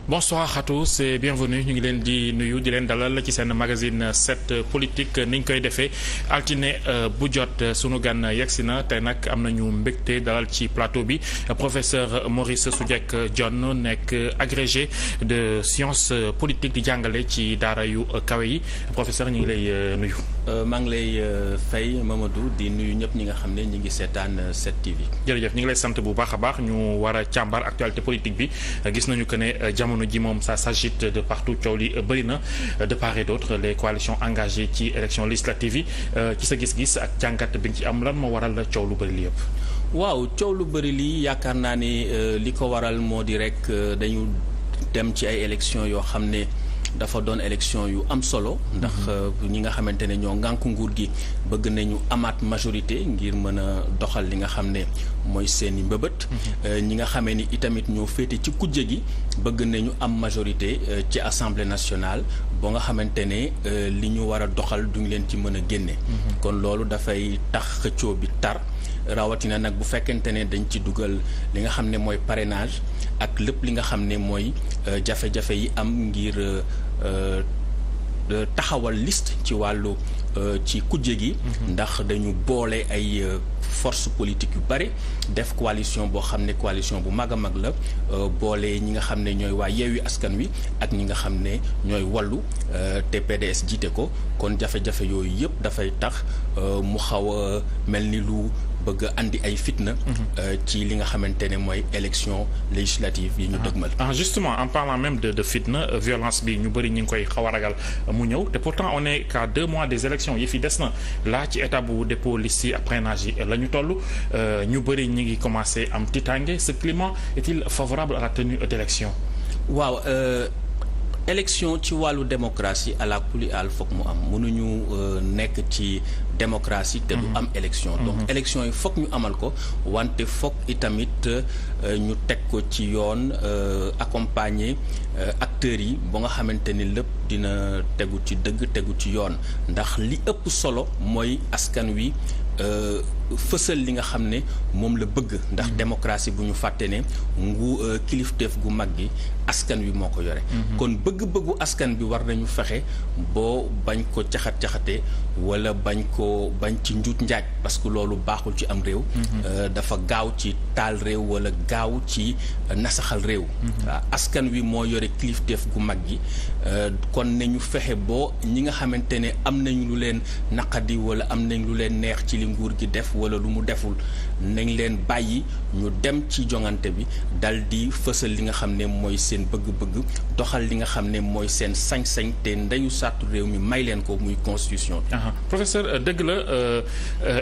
Bonsoir à tous et bienvenue ñu ngi leen di nuyu di leen dalal ci seen magazine 7 politique ni ñu koy defee altine bu jot sunu gan yegsi na tey nag am nañu mbégte dalal ci plateau bi professeur Maurice Soudieck Dione nekk agrégé de sciences politiques di jàngale ci daara yu kawe yi professeur ñu ngi lay nuyu. maa ngi lay fay Mamadou di nuyu ñëpp ñi nga xam ne ñi ngi seetaan 7TV. jërëjëf ñu ngi lay sant bu baax a baax ñu war a càmbar actualité politique bi gis nañu que ne jamono ji moom ça s'agite de partout coow li bëri na de part et d'autre les coalitions engagées ci élection législative yi ci sa gis-gis ak jàngat bi nga ci am lan moo waral coow lu bëri li yëpp. waaw coow lu bëri lii yaakaar naa ni li ko waral moo di rek dañu dem ci ay élections yoo xam ne dafa doon élection yu am solo ndax ñi nga xamante ne ñoo ngànk nguur gi bëgg nañu amaat majorité ngir mën a doxal li nga xam ne mooy seeni mbëbët ñi nga xamee ni itamit ñoo féete ci kujje gi bëgg nañu am majorité ci assemblée nationale boo nga xamante ne li ñu war a doxal duñ leen ci mën a génne kon loolu dafay tax xëccoo bi tar rawatina nag bu fekkente ne dañ ci dugal li nga xam ne mooy parrainage ak lépp li nga xam ne mooy jafe-jafe yi am ngir taxawal liste ci wàllu ci kujje gi ndax dañu boole ay force politique yu bëri def coalition boo xam ne coalition bu mag a mag la boole ñi nga xam ne ñooy waa Yewwi Askan Wi ak ñi nga xam ne ñooy Wallu te PDS jiite ko kon jafe-jafe yooyu yëpp dafay tax mu xaw a mel ni lu bëgg andi ay fitna ci li nga xamante ne mooy élection législative yi ñu dëgmal. Justement en parlant même de fitna violence bi ñu bëri ñu ngi koy xaw a ragal mu ñëw te pourtant on est qu'à 2 mois des élections yi fi des na laa ci état bu dépôt liste yi ak parrainage yi la ñu toll ñu bëri ñu ngi commencé am tiitaange ce climat est-il favorable à la tenue d'élection? waaw élection ci wàllu démocratie àla kulli àll foog mu am mënuñu nekk ci démocratie te du am élection donc élection yi foog ñu amal ko wante foog itamit ñu teg ko ci yoon accompagner acteurs yi ba nga xamante ni lépp dina tegu ci dëgg tegu ci yoon ndax li ëpp solo mooy askan wi fësal li nga xam ne moom la bëgg ndax démocratie bu ñu fàtte ne kilifteef gu mag gi askan wi moo ko yore kon bëgg-bëggu askan bi war nañu fexe boo bañ ko caxat-caxate wala bañ ci njuut njaaj parce que loolu baaxul ci am réew dafa gaaw ci taal réew wala gaaw ci nasaxal réew waaw askan wi moo yore kilifteef gu mag gi kon nañu fexe boo ñi nga xamante ne am nañ lu leen naqadi wala am nañ lu leen neex ci li nguur gi def wala lu mu deful nañ leen bàyyi ñu dem ci jongante bi dal di fësal li nga xam ne mooy seen bëgg-bëgg doxal li nga xam ne mooy seen sañ-sañ te ndeyu sàttu réew mi may leen ko muy constitution bi. Professeur dëgg la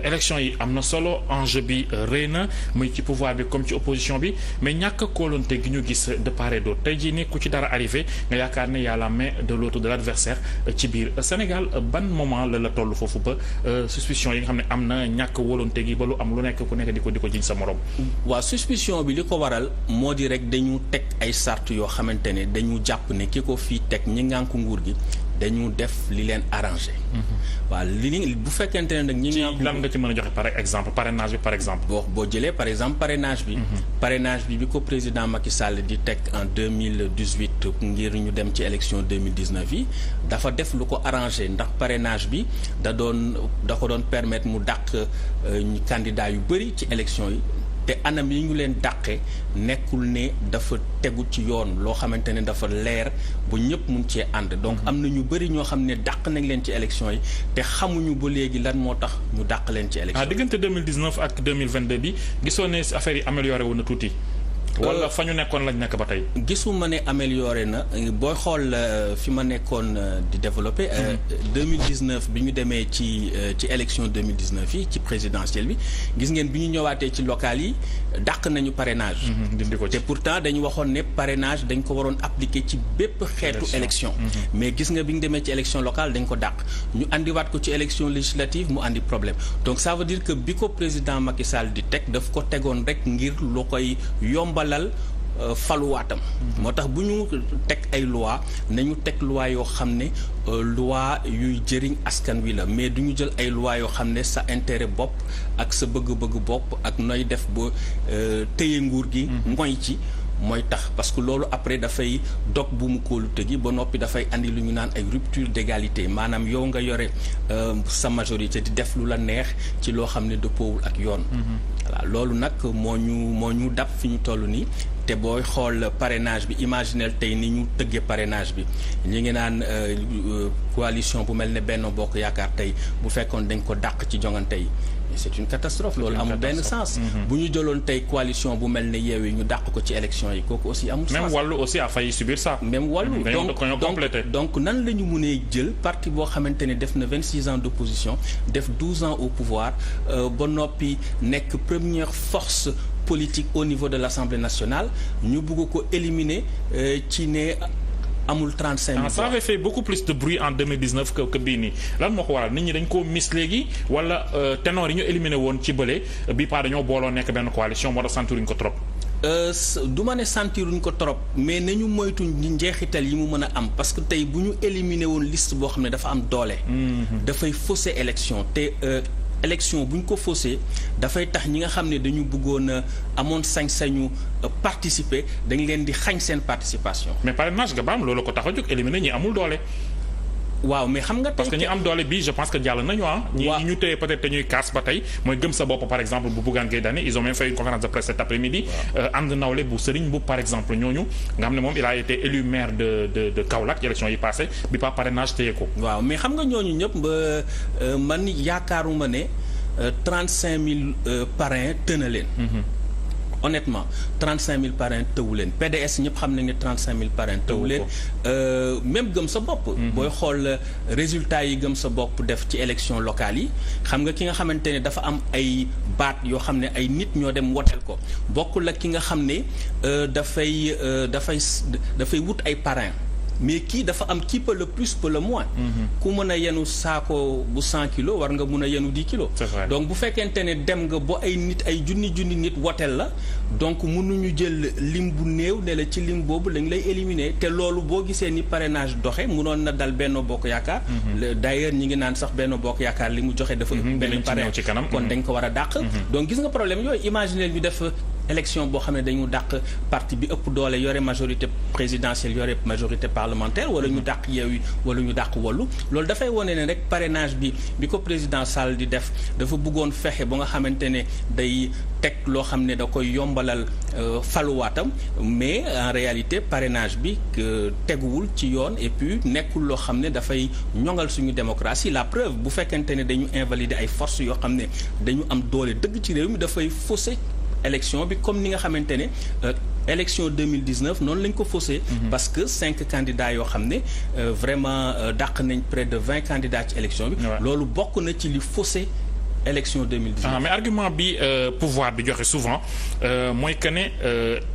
élection yi am na solo enjeu bi rëy na muy ci pouvoir bi comme ci opposition bi mais ñàkk kóolonte gi ñu gis de part et d'autre tey jii nii ku ci dara arrivé nga yaakaar ne y a la main de l'autre de l'adversaire ci biir Sénégal ban moment la toll foofu ba suspicion yi nga xam ne am na ñàkk wóolonte gi ba lu am lu nekk ku nekk di ko jiñ sa morom. waaw suspicion bi li ko waral moo di rek dañu teg ay sart yoo xamante ne dañu jàpp ne ki ko fii teg ñi ngànk nguur gi dañu def li leen arrangé. waaw li bu fekkente ne nag ñi ngànk lan nga ci mën a joxe par exemple parrainage bi par exemple. boo jëlee par exemple parrainage bi. parrainage bi ko président Macky Sall di teg en 2018 ngir ñu dem ci élection 2019 yi dafa def lu ko arrangé ndax parrainage bi da ko doon permettre mu dàq candidat yu bëri ci élection yi. te anam yi ñu leen dàqe nekkul ne dafa tegu ci yoon loo xamante ne dafa leer bu ñëpp mun cee ànd donc am na ñu bëri ñoo xam ne dàq nañ leen ci élection yi te xamuñu ba léegi lan moo tax ñu dàq leen ci élection yi. diggante 2019 ak 2022 bi gisoo ne affaire yi amélioré wu na tuuti. wala fa ñu nekkoon lañ nekk ba tey. gisuma ne amélioré na booy xool fi ma nekkoon di développé. 2019 bi ñu demee ci élection 2019 yi ci présidentielle bi gis ngeen bi ñu ñëwaatee ci local yi dàq nañu parrainage. dindi ko ci te pourtant dañu waxoon ne parrainage dañ ko waroon appliquer ci bépp xeetu élection. mais gis nga bi ñu demee ci élection locale dañ ko dàq ñu andiwaat ko ci élection législative mu andi problème donc ça veut dire que bi ko président Macky Sall di teg daf ko tegoon rek ngir lu koy yombal. faluwaatam moo tax bu ñu teg ay loi nañu teg loi yoo xam ne loi yuy jëriñ askan wi la mais du ñu jël ay loi yoo xam ne sa intérêt bopp ak sa bëgg-bëgg bopp ak nooy def ba téye nguur gi ngoy ci mooy tax parce que loolu après dafay dog bu mu kóolute gi ba noppi dafay andi lu ñu naan ay rupture d'égalité maanaam yow nga yore sa majorité di def lu la neex ci loo xam ne dëppoowul ak yoon. voilà loolu nag moo ñu dab fi ñu toll nii. te booy xool parrainage bi imaginel tey ni ñu tëggee parrainage bi ñu ngi naan coalition bu mel ne Benno Bokk Yaakaar tey bu fekkoon dañ ko dàq ci jongante yi c'est une catastrophe loolu amul benn sens. bu ñu jëloon tey coalition bu mel ne Yewwi ñu dàq ko ci élection yi kooku aussi amul sens. même Wallu aussi a failli subir ça. même Wallu donc nan la ñu mënee jël parti boo xamante ne def na 26 ans d'opposition def 12 ans au pouvoir ba noppi nekk première force politique au niveau de l'Assemblée nationale ñu bëgg ko éliminer ci ne amul 35 000 ça avait fait beaucoup plus de bruit en 2019 que bii nii lan moo ko waral nit ñi dañ koo miss léegi wala ténor yi ñu éliminé woon ci bële bii pas dañoo booloo nekk benn coalition moo tax sentiruñ ko trop. du ma ne sentiruñ ko trop mais nañu moytu njeexital yi mu mën a am parce que tey bu ñu éliminé woon liste boo xam ne dafa am doole. dafay fausser élection te. élection bu ñu ko faussé dafay tax ñi nga xam ne dañu bëggoon a amoon sañ-sañu participer dañ leen di xañ seen participation. mais parrainage nga baam loolu ko tax a jóg éliminer ñi amul doole. waaw mais xam nga tey parce que ñi am doole bii je pense que jàll nañu ñi ñu téye peut-être te ñuy kaas ba tey mooy gëm sa bopp par exemple bu Bougane Gueye Dany ils ont même fait une conférence de presse cet après-midi. ànd nawle bu Serigne Mboup par exemple ñooñu nga xam ne moom il a été élu maire de Kaolack élection yi passé bi pas parrainage téye ko. waaw mais xam nga ñooñu ñëpp man yaakaaruma ne 35 000 parrains tëna leen. honnêtement 35 000 parrains tëwu leen PDS ñëpp xam nañ ne 35 000 parrains tëwu leen même gëm sa bopp. booy xool résultats yi gëm sa bopp def ci élection locale yi xam nga ki nga xamante ne dafa am ay baat yoo xam ne ay nit ñoo dem woteel ko bokkul ak ki nga xam ne dafay wut ay parrains. mais kii dafa am qui peut le plus peut le moins. ku mën a yenu saako bu 100 kilos war nga mun a yenu 10 kilos. donc bu fekkente ne dem nga ba ay nit ay junni nit woteel la donc mënuñu jël lim bu néew ne la ci lim boobu lañ lay éliminer te loolu boo gisee ni parrainage doxe mënoon na dal Benno Bokk Yaakaar. d'ailleurs ñi ngi naan sax Benno Bokk Yaakaar li mu joxe dafa ëpp benn parrain kon dañ ko war a dàq. donc gis nga problème yooyu imaginer ñu def élection boo xam ne dañu dàq parti bi ëpp doole yore majorité présidentielle yore majorité parlementaire wala ñu dàq Yewwi wala ñu dàq Wallu loolu dafay wone ne rek parrainage bi ko président Sall di def dafa bëggoon fexe ba nga xamante ne day teg loo xam ne da koy yombalal faluwaatam mais en réalité parrainage bi teguwul ci yoon et puis nekkul loo xam ne dafay ñoŋal suñu démocratie la preuve bu fekkente ne dañu invalider ay forces yoo xam ne dañu am doole dëgg ci réew mi dafay fausser élection bi comme ni nga xamante ne élection 2019 noonu lañ ko faussé. parce que 5 candidats yoo xam ne vraiment dàq nañ près de 20 candidats ci élection bi. loolu bokk na ci li faussé élection 2019. mais argument bi pouvoir bi joxe souvent mooy que ne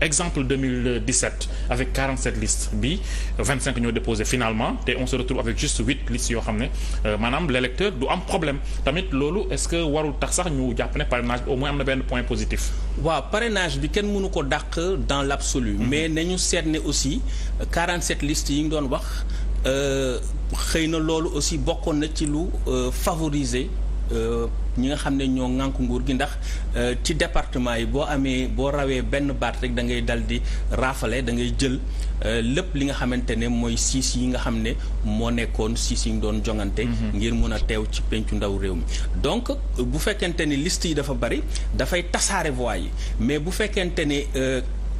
exemple 2017 avec 47 listes bi 25 ñoo déposé finalement te on se retrouve avec juste 8 listes yoo xam ne maanaam l'électeur du am problème tamit loolu est-ce que warul tax sax ñu jàpp ne parrainage bi au moins am na benn point positif. waaw parrainage bi kenn mënu ko dàq dans l'absolu. mais nañu seet ne aussi 47 listes yi nga doon wax xëy na loolu aussi bokkoon na ci lu favoriser. ñi nga xam ne ñoo ŋànk nguur gi ndax ci département yi boo rawee benn baat rek da ngay dal di raafale da ngay jël lépp li nga xamante ne mooy siis yi nga xam ne moo nekkoon siis yi ñu doon jongante ngir mun a teew ci pencu ndaw réew mi donc bu fekkente ne liste yi dafa bari dafay tasaare voix yi mais bu fekkente ne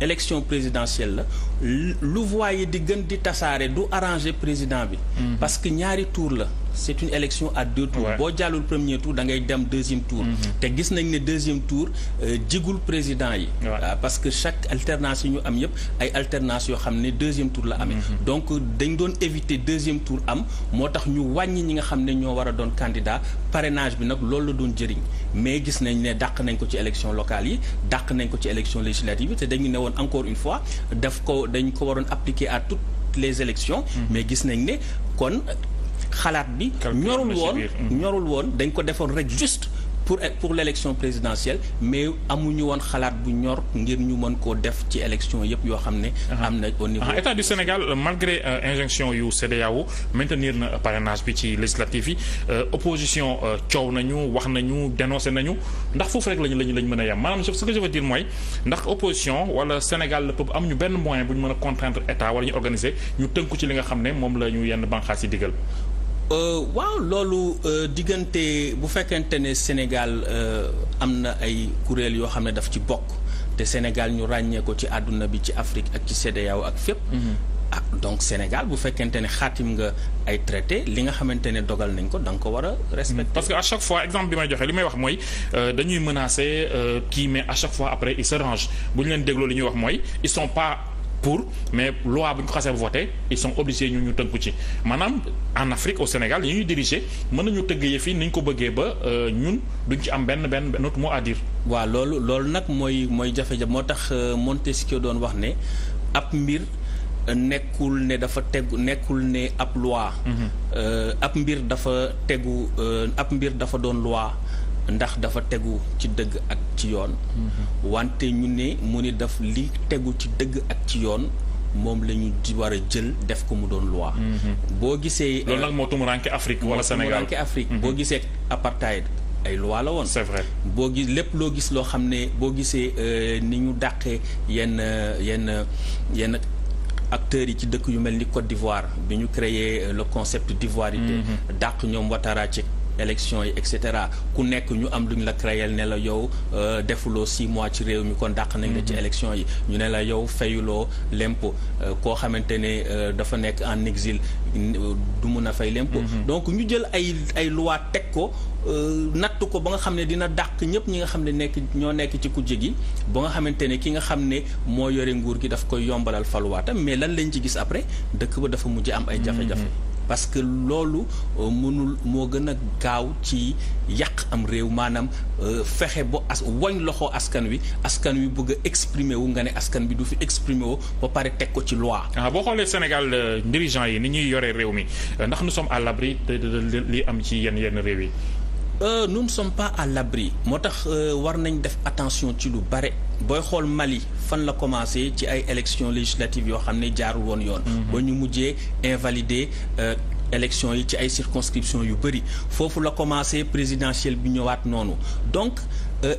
élection présidentielle la lu voix yi di gën di tasaare du arranger président bi parce que ñaari tour la c'est une élection à 2 tours boo jàllul premier tour da ngay dem deuxième tour te gis nañ ne deuxième tour jigul président yi parce que chaque alternance yi ñu am yëpp ay alternance yoo xam ne deuxième tour la amee donc dañ doon éviter deuxième tour am moo tax ñu wàññi ñi nga xam ne ñoo war a doon candidat parrainage bi nag loolu la doon jëriñ mais gis nañ ne dàq nañ ko ci élection locale yi dàq nañ ko ci élection législative yi te dañu ne woon encore une fois dañ ko waroon appliquer à toutes les élections mais gis nañ ne kon xalaat bi ñorul woon dañ ko defoon rek juste pour l'élection présidentielle mais amuñu woon xalaat bu ñor ngir ñu mën koo def ci élection yëpp yoo xam ne am na au niveau État du Sénégal malgré injonction yu CEDEAO maintenir na parrainage bi ci législative yi opposition coow nañu wax nañu dénoncé nañu ndax foofu rek lañ mën a yem maanaam ce que je veux dire mooy ndax opposition wala Sénégal le peuple am ñu benn moyen bu ñu mën a contraindre état wala ñu organiser ñu tënku ci li nga xam ne moom la ñu yenn banqaas yi digal. waaw loolu diggante bu fekkente ne Sénégal am na ay kuréel yoo xam ne daf ci bokk te Sénégal ñu ràññee ko ci àdduna bi ci Afrique ak ci CEDEAO ak fépp. Donc Sénégal bu fekkente ne xaatim nga ay traité li nga xamante ne dogal nañ ko da nga ko war a respecter. Parce que à chaque fois exemple bi may joxe li may wax mooy dañuy menacer kii mais à chaque fois après ils se rangent bu ñu leen dégloo li ñuy wax mooy ils sont pas pour mais loi bu ñu ko xasee voté ils sont obligés ñu tënku ci maanaam en Afrique au Sénégal yi ñuy diriger mën nañu tëgg yëf yi ni ñu ko bëggee ba ñun duñ ci am benn autre mot à dire. waaw loolu nag mooy jafe-jafe moo tax Montesquieu doon wax ne ab mbir nekkul ne dafa tegu nekkul ne ab loi. ab mbir dafa doon loi. ndax dafa tegu ci dëgg ak ci yoon wante ñu ne mu ni daf li tegu ci dëgg ak ci yoon moom la ñu di war a jël def ko mu doon loi boo gisee loolu nag moo tumuranke Afrique wala Sénégal boo gisee apartheid ay loi la woon c'est vrai boo gis lépp loo gis loo xam ne boo gisee ni ñu dàqee yenn acteurs yi ci dëkk yu mel ni Côte d'Ivoire bi ñu créé le concept d'ivoirité dàq ñoom Ouattara ci élection yi et cetera ku nekk ñu am luñ la créel ne la yow defuloo 6 mois ci réew mi kon dàq nañ la ci élection yi ñu ne la yow fayuloo l'impôt koo xamante ne dafa nekk en exil du mun a fay l'impôt donc ñu jël ay loi teg ko natt ko ba nga xam ne dina dàq ñëpp ñi nga xam ne ñoo nekk ci kujje gi ba nga xamante ne ki nga xam ne moo yore nguur gi daf koy yombalal faluwaatam mais lan lañ ci gis après dëkk ba dafa mujj am ay jafe-jafe parce que loolu moo gën a gaaw ci yàq am réew maanaam fexe ba wañ loxo askan wi bëgg a exprimer wu nga ne askan bi du fi exprimer wu ba pare teg ko ci loi. boo xoolee Sénégal dirigeants yi ni ñuy yoree réew mi ndax nous sommes à l'abri de li am ci yenn réew yi. Nous ne sommes pas à l'abri moo tax war nañ def attention ci lu bare booy xool Mali fan la commencé ci ay élections législatives yoo xam ne jaarul woon yoon. ba ñu mujjee invalider élections yi ci ay circonscriptions yu bëri foofu la commencé présidentielle bi ñëwaat noonu donc.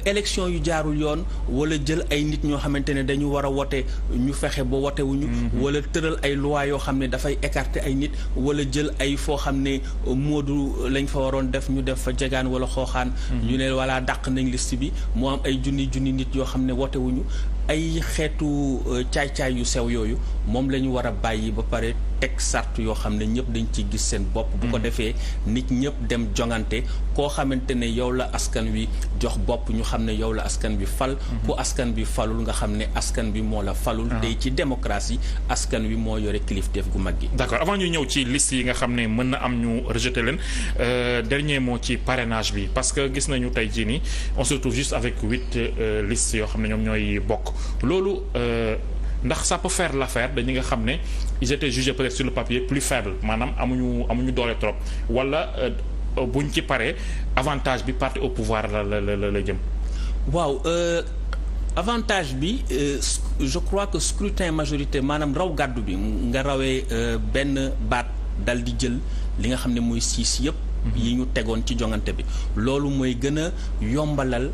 élection yu jaarul yoon wala jël ay nit ñoo xamante ne dañu war a wote ñu fexe ba wote wuñu wala tëral ay loi yoo xam ne dafay écarter ay nit wala jël ay foo xam ne moodu lañ fa waroon def ñu def fa jegaan wala xooxaan ñu ne wala dàq nañ liste bi moo am ay junni nit yoo xam ne wote wuñu ay xeetu caay-caay yu sew yooyu moom la ñu war a bàyyi ba pare teg sart yoo xam ne ñëpp dañ ci gis seen bopp bu ko defee nit ñëpp dem jongante koo xamante ne yow la askan wi jox bopp ñu xam ne yow la askan bi fal ku askan bi falul nga xam ne askan bi moo la falul tey ci démocratie askan wi moo yore kilifteef gu mag gi. D'accord avant ñu ñëw ci liste yi nga xam ne mën na am ñu rejeté leen dernier mot ci parrainage bi parce que gis nañu tey jii nii on se retrouve juste avec 8 listes yoo xam ne ñoom ñooy bokk loolu ndax ça peut faire l'affaire dañu nga xam ne ils étaient jugés peut-être sur le papier plus faible maanaam amuñu doole trop wala buñ ci paree avantage bi parti au pouvoir la jëm. waaw avantage bi je crois que scrutin majorité maanaam raw gàddu bi nga rawee benn baat dal di jël li nga xam ne mooy 6 yëpp. yi ñu tegoon ci jongante bi loolu mooy gën a yombalal.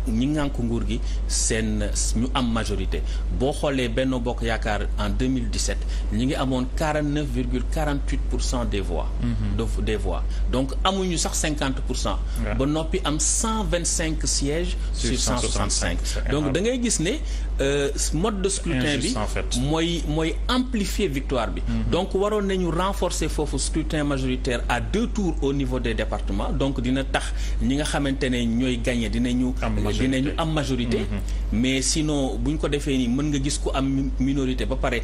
ñi ngànk nguur gi seen ñu am majorité boo xoolee Benno Bokk Yaakaar en 2017 ñi ngi amoon 49,48% des voix. Des voix donc amuñu sax 50%. ba noppi am 125 sièges. sur 165 donc da ngay gis ne mode de scrutin bi mooy amplifier victoire bi. donc waroon nañu renforcer foofu scrutin majoritaire à 2 tours au niveau des départements donc dina tax ñi nga xamante ne ñooy gagner dinañu am majorité mais sinon bu ñu ko defee nii mën nga gis ku am minorité ba pare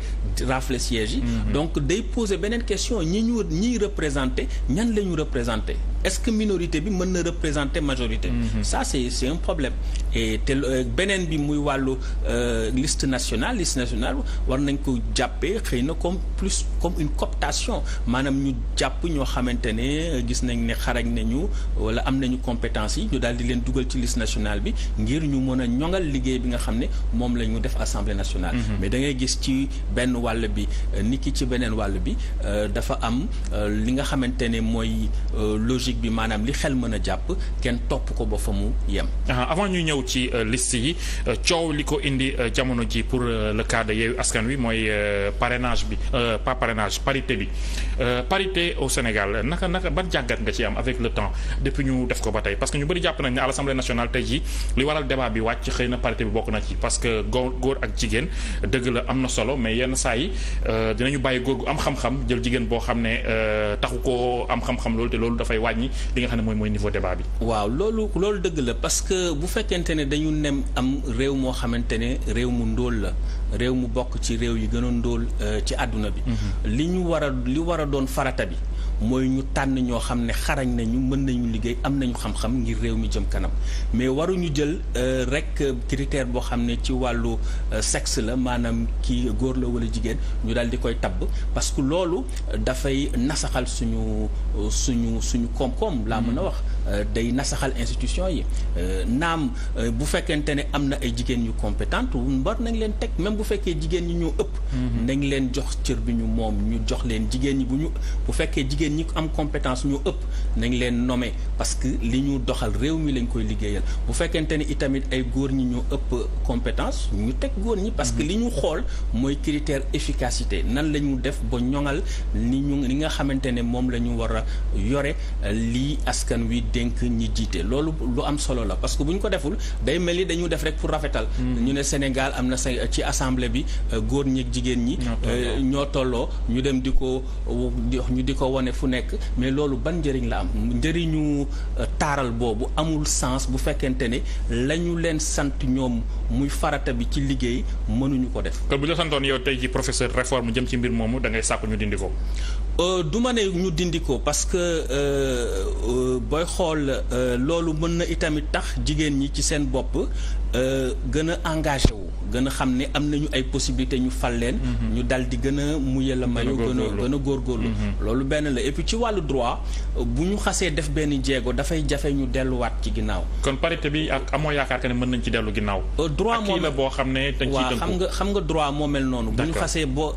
rafle siège yi donc day poser beneen question ñiy représenté ñan la ñu représenté est-ce que minorité bi mën na représenter majorité. Ça c'est un problème. Et te beneen bi muy wàllu liste nationale war nañ ko jàppee xëy na comme une cooptation maanaam ñu jàpp ñoo xamante ne gis nañ ne xarañ nañu wala am nañu compétence yi ñu daal di leen dugal ci liste nationale bi ngir ñu mën a ñoŋal liggéey bi nga xam ne moom la ñu def assemblée nationale. Mais da ngay gis ci benn wàll bi ni ki ci beneen wàll bi dafa am li nga xamante ne mooy logique bi maanaam li xel mën a jàpp kenn topp ko ba fa mu yem. Avant ñuy ñëw ci liste yi coow li ko indi jamono ji pour le cas de Yewwi Askan Wi mooy parrainage bi pas parrainage parité bi parité au Sénégal naka ban jàngat nga ci am avec le temps depuis ñu def ko ba tey parce que ñu bëri jàpp nañ ne à l'Assemblée nationale tey jii li waral débat bi wàcc xëy na parité bi bokk na ci parce que góor ak jigéen dëgg la am na solo mais yenn saa yi dinañu bàyyi góor gu am xam-xam jël jigéen boo xam ne taxu koo am xam-xam loolu te loolu dafay wàññi li nga xam ne mooy niveau débat bi. waaw loolu dëgg la parce que bu fekkente ne dañu nem am réew moo xamante ne réew mu ndóol la réew mu bokk ci réew yi gën a ndóol ci àdduna bi. li war a doon farata bi mooy ñu tànn ñoo xam ne xarañ nañu mën nañu liggéey am nañu xam-xam ngir réew mi jëm kanam mais waruñu jël rek critère boo xam ne ci wàllu sexe la maanaam kii góor la wala jigéen ñu daal di koy tabb parce que loolu dafay nasaxal suñu koom-koom laa mën a wax day nasaxal institution yi naam bu fekkente ne am na ay jigéen ñu compétente war nañ leen teg même bu fekkee jigéen ñi ñoo ëpp nañ leen jox cër bi ñu moom ñu jox leen jigéen ñi bu fekkee jigéen ñi am compétence ñu ëpp nañ leen nommer parce que li ñu doxal réew mi lañ koy liggéeyal bu fekkente ne itamit ay góor ñi ñoo ëpp compétence ñu teg góor ñi parce que li ñu xool mooy critère efficacité nan la ñu def ba ñoŋal li nga xamante ne moom la ñu war a yore lii askan wi dénk ñi jiite loolu lu am solo la parce que bu ñu ko deful day mel ni dañu def rek pour rafetal ñu ne Sénégal am na ci assemblée bi góor ñi ak jigéen ñi ñoo tolloo ñu dem di ko wone fu nekk mais loolu ban njëriñ la am njëriñu taaral boobu amul sens bu fekkente ne la ñu leen sant ñoom muy farata bi ci liggéey mënuñu ko def. kon bu ñu la santoon yow tey ji professeur réforme jëm ci mbir moomu da ngay sàkku ñu dindi ko. du ma ne ñu dindi ko parce que booy xool loolu mën na itamit tax jigéen ñi ci seen bopp gën a engagé wu gën a xam ne am nañu ay possibilités ñu fal leen. ñu dal di gën a muyee la mayo gën a góorgóorlu. loolu benn la et puis ci wàllu droit bu ñu xasee def benn jéego dafay jafe ñu delluwaat ci ginnaaw. kon parité bi ak amoo yaakaar que ne mën nañ ci dellu ginnaaw. droit moom la boo xam ne dañ ciy tënku xam nga droit moo mel noonu. bu ñu xasee boo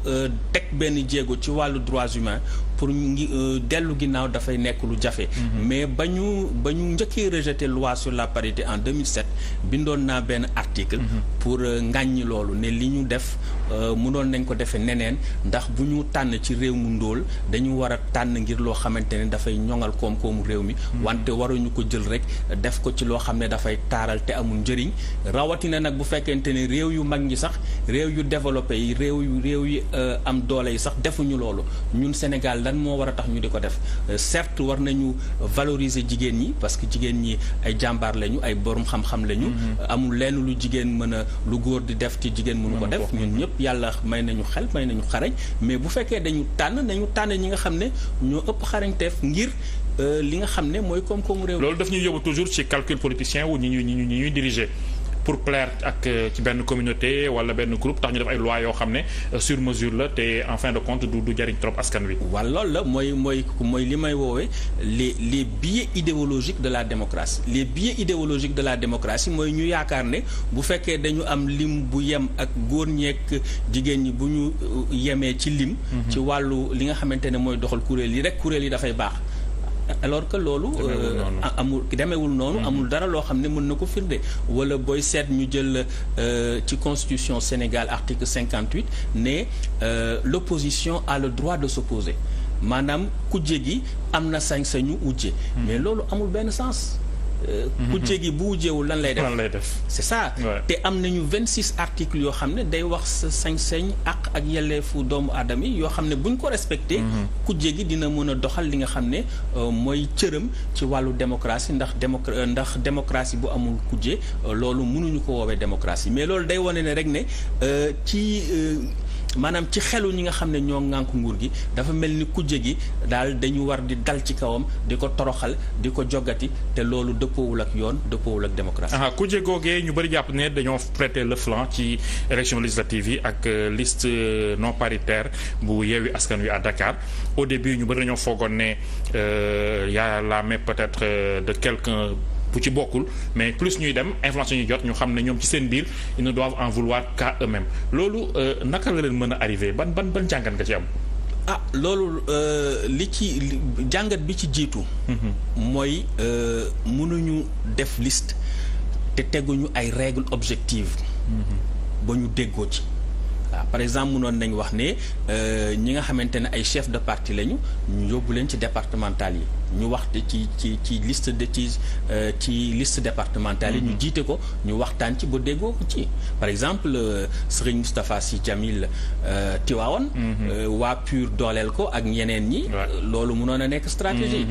teg benn jéego ci wàllu droits humains pour dellu ginnaaw dafay nekk lu jafe. mais ba ñu njëkkee rejeté loi sur la parité en 2007 bindoon naa benn article. pour ngàññi loolu ne li ñu def mënoon nañ ko defee neneen ndax bu ñu tànn ci réew mu ndóol dañu war a tànn ngir loo xamante ne dafay ñoŋal koom-koomu réew mi. wante waruñu ko jël rek def ko ci loo xam ne dafay taaral te amul njëriñ rawatina nag bu fekkente ne réew yu mag ñi sax réew yu développé yi réew yi am doole yi sax defuñu loolu ñun Sénégal lan moo war a tax ñu di ko def certes war nañu valoriser jigéen ñi parce que jigéen ñi ay jàmbaar lañu ay borom xam-xam lañu. amul lenn lu jigéen mën a lu góor di def ci jigéen mënu ko def ñun ñëpp yàlla may nañu xel may nañu xarañ mais bu fekkee dañu tànn ñi nga xam ne ñoo ëpp xarañteef ngir li nga xam ne mooy koom-koomu réew. loolu daf ñuy yóbbu toujours ci calcul politicien wu ñi ñuy diriger pour plaire ak ci benn communauté wala benn groupe tax ñu def ay loi yoo xam ne sur mesure la te en fin de compte du jariñ trop askan wi. waaw loolu la mooy li may woowee les biais idéologiques de la démocratie les biais idéologiques de la démocratie mooy ñu yaakaar ne bu fekkee dañu am lim bu yem ak góor ñeek jigéen ñi bu ñu yemee ci lim. ci wàllu li nga xamante ne mooy doxal kuréel yi rek kuréel yi dafay baax. alors que loolu demeewul noonu amul dara loo xam ne mën na ko firnde wala booy seet ñu jël ci constitution Sénégal article 58 ne l'opposition a le droit de s'opposer maanaam kujje gi am na sañ-sañu ujje mais loolu amul benn sens kujje gi bu wujjeewul lan lay def c'est ça te am nañu 26 articles yoo xam ne day wax sa sañ-sañ ak yelleefu doomu aadama yi yoo xam ne buñ ko respecté kujje gi dina mën a doxal li nga xam ne mooy cëram ci wàllu démocratie ndax démocratie bu amul kujje loolu mënuñu ko woowee démocratie mais loolu day wane ne rek ne ci maanaam ci xelu ñi nga xam ne ñoo ŋànk nguur gi dafa mel ni kujje gi daal dañu war di dal ci kawam di ko toroxal di ko joggati te loolu dëppoowul ak yoon dëppoowul ak démocratie. kujje googee ñu bëri jàpp ne dañoo prêter le flanc ci élection législative yi ak liste non paritaire bu Yewwi Askan Wi à Dakar au début ñu bëri dañoo foogoon ne y a la main peut-être de quelqu'un bu ci bokkul mais plus ñuy dem information ñu jot ñu xam ne ñoom ci seen biir ils ne doivent en vouloir qu'à eux-mêmes loolu naka la leen mën a arrivé ban jàngat nga ci am. loolu li ci jàngat bi ci jiitu. mooy mënuñu def liste te teguñu ay règles objectives. ba ñu déggoo ci. waaw par exemple mënoon nañ wax ne ñi nga xamante ne ay chefs de parti lañu ñu yóbbu leen ci départemental yi ñu waxte ci liste liste départementale yi ñu jiite ko ñu waxtaan ci ba déggoo ko ci par exemple Serigne Moustapha Sy Djamil Tivaouane waa PUR dooleel ko ak ñeneen ñi loolu mënoon a nekk stratégie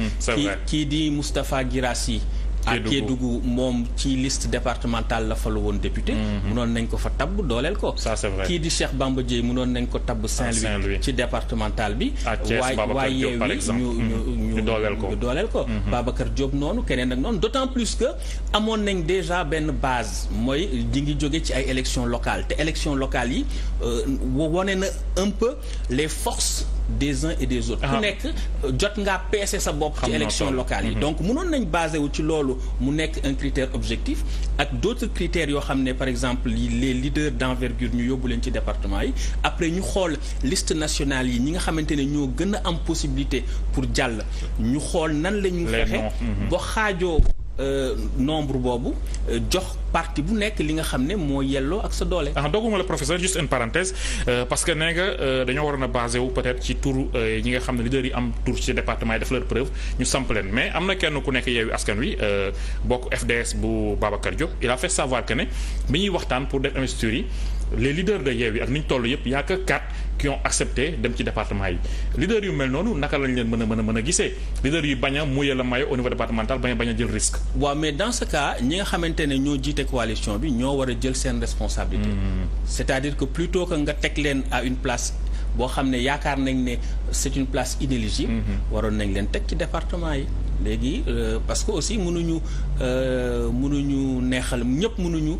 kii di Moustapha Guirassy ak Kédougou moom ci liste départementale la falu woon député mënoon nañ ko fa tabb dooleel ko kii di Cheikh Bamba Dièye mënoon nañ ko tabb Saint-Louis ci départemental bi waaye Yewwi ñu dooleel ko Babacar Diop noonu keneen ak noonu d'autant plus que amoon nañ déjà benn base mooy di ngi jóge ci ay élections locales te élections locales yi wone na un peu les forces des uns et des autres ku nekk jot ngaa peese sa bopp ci élections locales yi donc mënoon nañ basé wu ci loolu mu nekk un critère objectif ak d'autres critères yoo xam ne par exemple les leaders d'envergure ñu yóbbu leen ci département yi après ñu xool liste nationale yi ñi nga xamante ne ñoo gën a am possibilité pour jàll ñu xool nan la ñu fexe ba xaajoo nombre boobu jox parti bu nekk li nga xam ne moo yelloo ak sa doole. dogguma la professeur juste une parenthèse parce que nee nga dañoo waroon a basé wu peut-être ci tur ñi nga xam ne leader yi am tur ci département yi def leur preuve ñu samp leen mais am na kenn ku nekk Yewwi Askan Wi bokk FDS bu Babacar Diop il a fait savoir que ne bi ñuy waxtaan pour def investiture yi les leaders de Yewwi ak ni ñu toll yëpp y a que 4 qui ont accepté dem ci département yi leaders yu mel noonu naka lañ leen mën a gisee leaders yu bañ a mouiller le maillot au niveau départemental bañ a jël risque. waaw mais dans ce cas ñi nga xamante ne ñoo jiite coalition bi ñoo war a jël seen responsabilité. c'est-à-dire que plutôt que nga teg leen à une place boo xam ne yaakaar nañ ne c'est une place inéligible. waroon nañ leen teg ci département yi. léegi parce que aussi mënuñu neexal ñëpp mënuñu.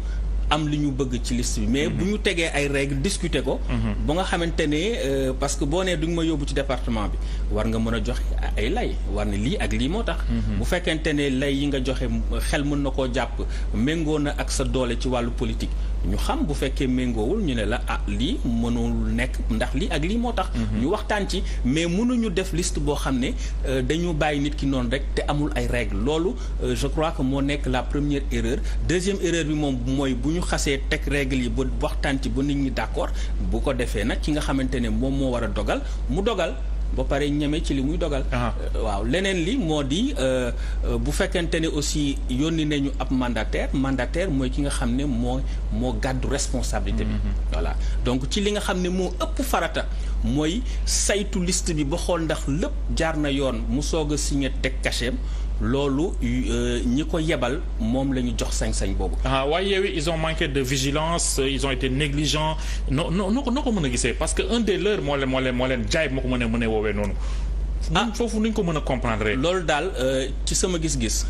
am li ñu bëgg ci liste bi mais bu ñu tegee ay règles discuter ko ba nga xamante ne parce que boo nee du nga ma yóbbu ci département bi war nga mën a joxe ay lay war ne lii ak lii moo tax bu fekkente ne lay yi nga joxe xel mën na koo jàpp méngoo na ak sa doole ci wàllu politique ñu xam bu fekkee méngoowul ñu ne la lii mënul nekk ndax lii ak lii moo tax ñu waxtaan ci mais mënuñu def liste boo xam ne dañu bàyyi nit ki noonu rek te amul ay règles loolu je crois que moo nekk la première erreur deuxième erreur bi moom mooy bu ñu xasee teg règles yi ba waxtaan ci ba nit ñi d'accord bu ko defee nag ki nga xamante ne moom moo war a dogal mu dogal ba pare ñeme ci li muy dogal. waaw leneen li moo di bu fekkente ne aussi yónni nañu ab mandataire mooy ki nga xam ne moo gàddu responsabilité bi. voilà donc ci li nga xam ne moo ëpp farata mooy saytu liste bi ba xool ndax lépp jaar na yoon mu soog a signé teg cachet loolu ñi ko yebal moom la ñu jox sañ-sañ boobu. waaye Yewwi ils ont manqué de vigilance ils ont été négligents noo ko mën a gisee parce que un des leurs moo leen jaay moo ko mën a woowee noonu. foofu nuñ ko mën a comprendre. loolu daal ci sama gis-gis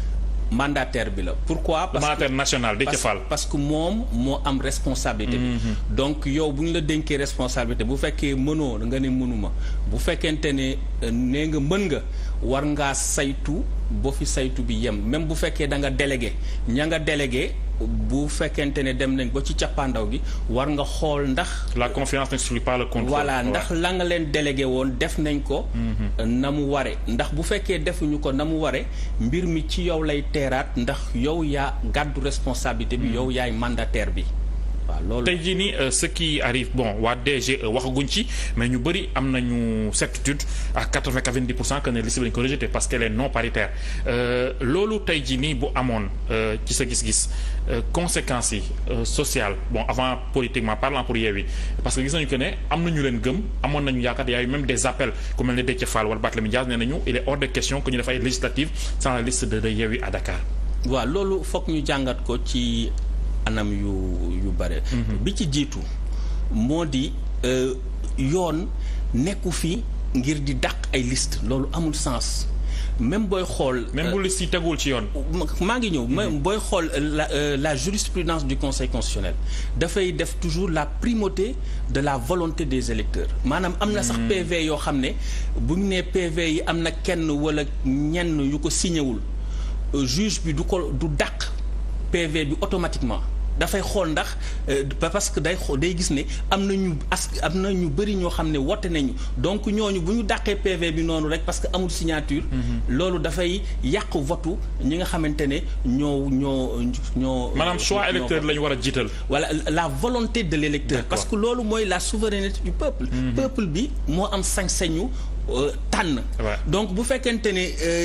mandataire bi la. pourquoi parce mandataire national Déthié Fall. parce que moom moo am responsabilité bi. donc yow bu ñu la dénkee responsabilité bu fekkee mënoo nga ne mënuma bu fekkente ne nee nga mën nga war ngaa saytu. boo fi saytu bi yem même bu fekkee da nga délégué ña nga délégué bu fekkente ne dem nañ ba ci cappaandaw gi war nga xool ndax. la confiance n'exclut pas le contrôle. voilà ndax la nga leen délégué woon def nañ ko. na mu ware ndax bu fekkee defuñu ko na mu ware mbir mi ci yow lay teeraat ndax yow yaa gàddu responsabilité bi. yow yaay mandataire bi. loolu tey jii nii ce qui arrive waa DG waxaguñ ci mais ñu bëri am nañu certitude à 90% que ne liste bi dañ ko rejeté parce qu'elle est non paritaire loolu tey jii nii bu amoon ci sa gis-gis conséquences yi sociales avant politiquement parlant pour Yewwi parce que gis nañu que ne am nañu leen gëm amoon nañu yaakaar y a eu même des appels ku mel ne Déthié Fall wala Barthélémy Dias nee nañu il est hors de question que ñu def ay législatives sans la liste de Yewwi à Dakar. waaw loolu foog ñu jàngat ko ci. anam yu bare bi ci jiitu moo di yoon nekku fi ngir di dàq ay liste loolu amul sens. même booy xool. même bu liste yi tegul ci yoon. maa ngi ñëw même booy xool la jurisprudence du conseil constitutionnel dafay def toujours la primauté de la volonté des électeurs maanaam am na sax PV yoo xam ne bu ñu nee PV yi am na kenn wala ñenn yu ko signéwul juge bi du dàq PV bi automatiquement. dafay xool ndax parce que day gis ne am na ñu bëri ñoo xam ne wote nañu donc ñooñu bu ñu dàqee PV bi noonu rek parce que amul signature. loolu dafay yàq votu ñi nga xamante ne ñoo. maanaam choix électeur la ñu war a jiital. voilà la volonté de l'électeur. parce que loolu mooy la souveraineté du peuple. peuple bi moo am sañ-sañu. tànn donc bu fekkente ne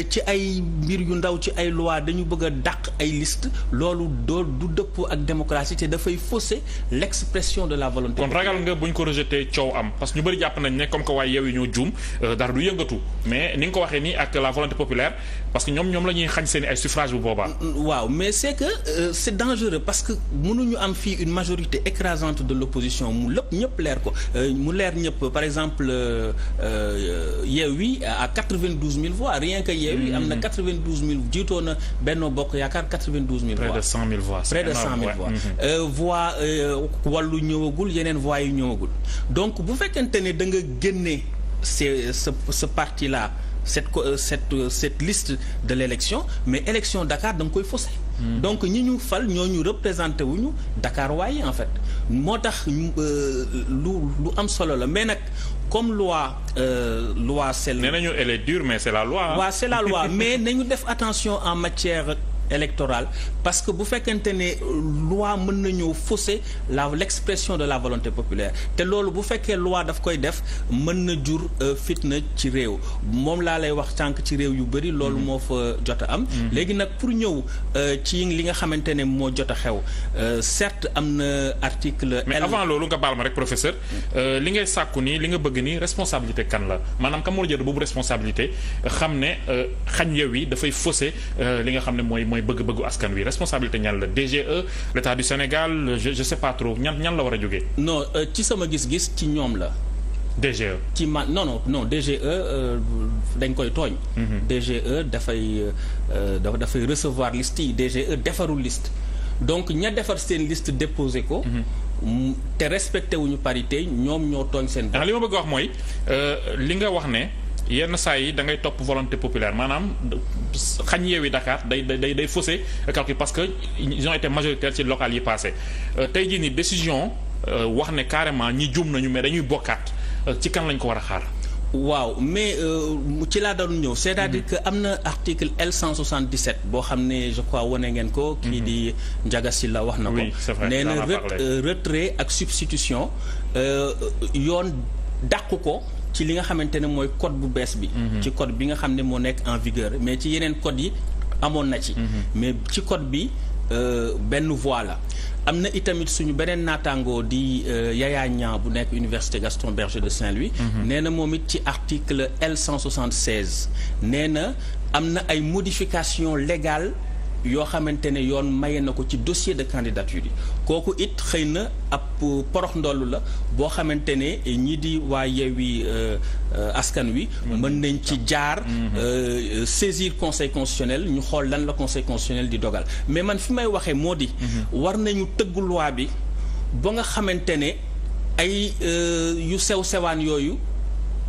ci ay mbir yu ndaw ci ay loi dañu bëgg a dàq ay liste loolu du dëppoo ak démocratie te dafay fausser l'expression de la volonté. kon ragal nga buñ ko rejeté coow am parce que ñu bëri jàpp nañ ne comme que waaye yow yi ñoo juum dara du yëngatu mais ni nga ko waxee nii ak la volonté populaire parce que ñoom la ñuy xañ seen ay suffrage bu boobaa. waaw mais c'est que c'est dangereux parce que mënuñu am fii une majorité écrasante de l'opposition mu lépp ñëpp leer ko mu leer ñëpp par exemple. Yewwi à 92 000 voix rien que Yewwi am na 92 000 jiitoo na Benno Bokk Yaakaar 92 000 voix. près de 100 000 voix. près de 100 000 voix. Voix wàllu ñëwagul yeneen voix yu ñëwagul donc bu fekkente ne da nga génne ce parti là cette liste de l'élection mais élection Dakar da nga koy fausser. donc ñi ñu fal ñooñu représenté wuñu Dakar waaye en fait moo tax lu am solo la mais nag comme loi c'est. nee nañu elle est dure mais c'est la loi. waaw c'est la loi mais nañu def attention en matière électorale parce que bu fekkente ne loi mën na ñëw fausser l'expression de la volonté populaire te loolu bu fekkee loi daf koy def mën na jur fitna ci réew moom laa lay wax tànk ci réew yu bëri loolu moo fa jot a am. léegi nag pour ñëw ci li nga xamante ne moo jot a xew certes am na article. mais avant loolu nga baal ma rek professeur li ngay sàkku nii li nga bëgg nii responsabilité kan la maanaam kan moo jël boobu responsabilité xam ne xañ yow yi dafay fausser li nga xam ne mooy bëgg-bëggu askan wi responsabilité ñan la DGE l'État du Sénégal je sais pas trop ñan la war a jógee. non ci sama gis-gis ci ñoom la. DGE. ci non DGE dañ koy tooñ. DGE dafay recevoir liste yi DGE defarul liste donc ña defar seen liste déposé ko. te respecté wuñu parité ñoom ñoo tooñ seen bopp. li ma bëgg a wax mooy li nga wax ne. yenn saa yi da ngay topp volonté populaire maanaam xañ Yewwi Dakar day fausser calcul parce que ils ont été majoritaires ci local yi passé tey jii ni décision wax ne carrément ñi juum nañu mais dañuy bokkaat ci kan lañ ko war a xaar. waaw mais ci laa doon ñëw c'est-à-dire que am na article L177 boo xam ne je crois wane ngeen ko. kii di Ndiaga Sylla wax na ko. oui c'est vrai nee na retrait ak substitution yoon dàqu ko. ci li nga xamante ne mooy code bu bees bi. ci code bi nga xam ne moo nekk en vigueur mais ci yeneen code yi amoon na ci. mais ci code bi benn voix la. am na itamit suñu beneen naataangoo di Yaya Niang bu nekk Université Gaston Berger de Saint-Louis. nee na moom it ci article L176 nee na am na ay modifications légales yoo xamante ne yoon maye na ko ci dossier de candidature yi kooku it xëy na ab porox ndollu la boo xamante ne ñii di waa Yewwi Askan Wi mën nañ ci jaar saisir conseil constitutionnel ñu xool lan la conseil constitutionnel di dogal mais man fi may waxee moo di war nañu tëgg loi bi ba nga xamante ne ay yu sew sewaan yooyu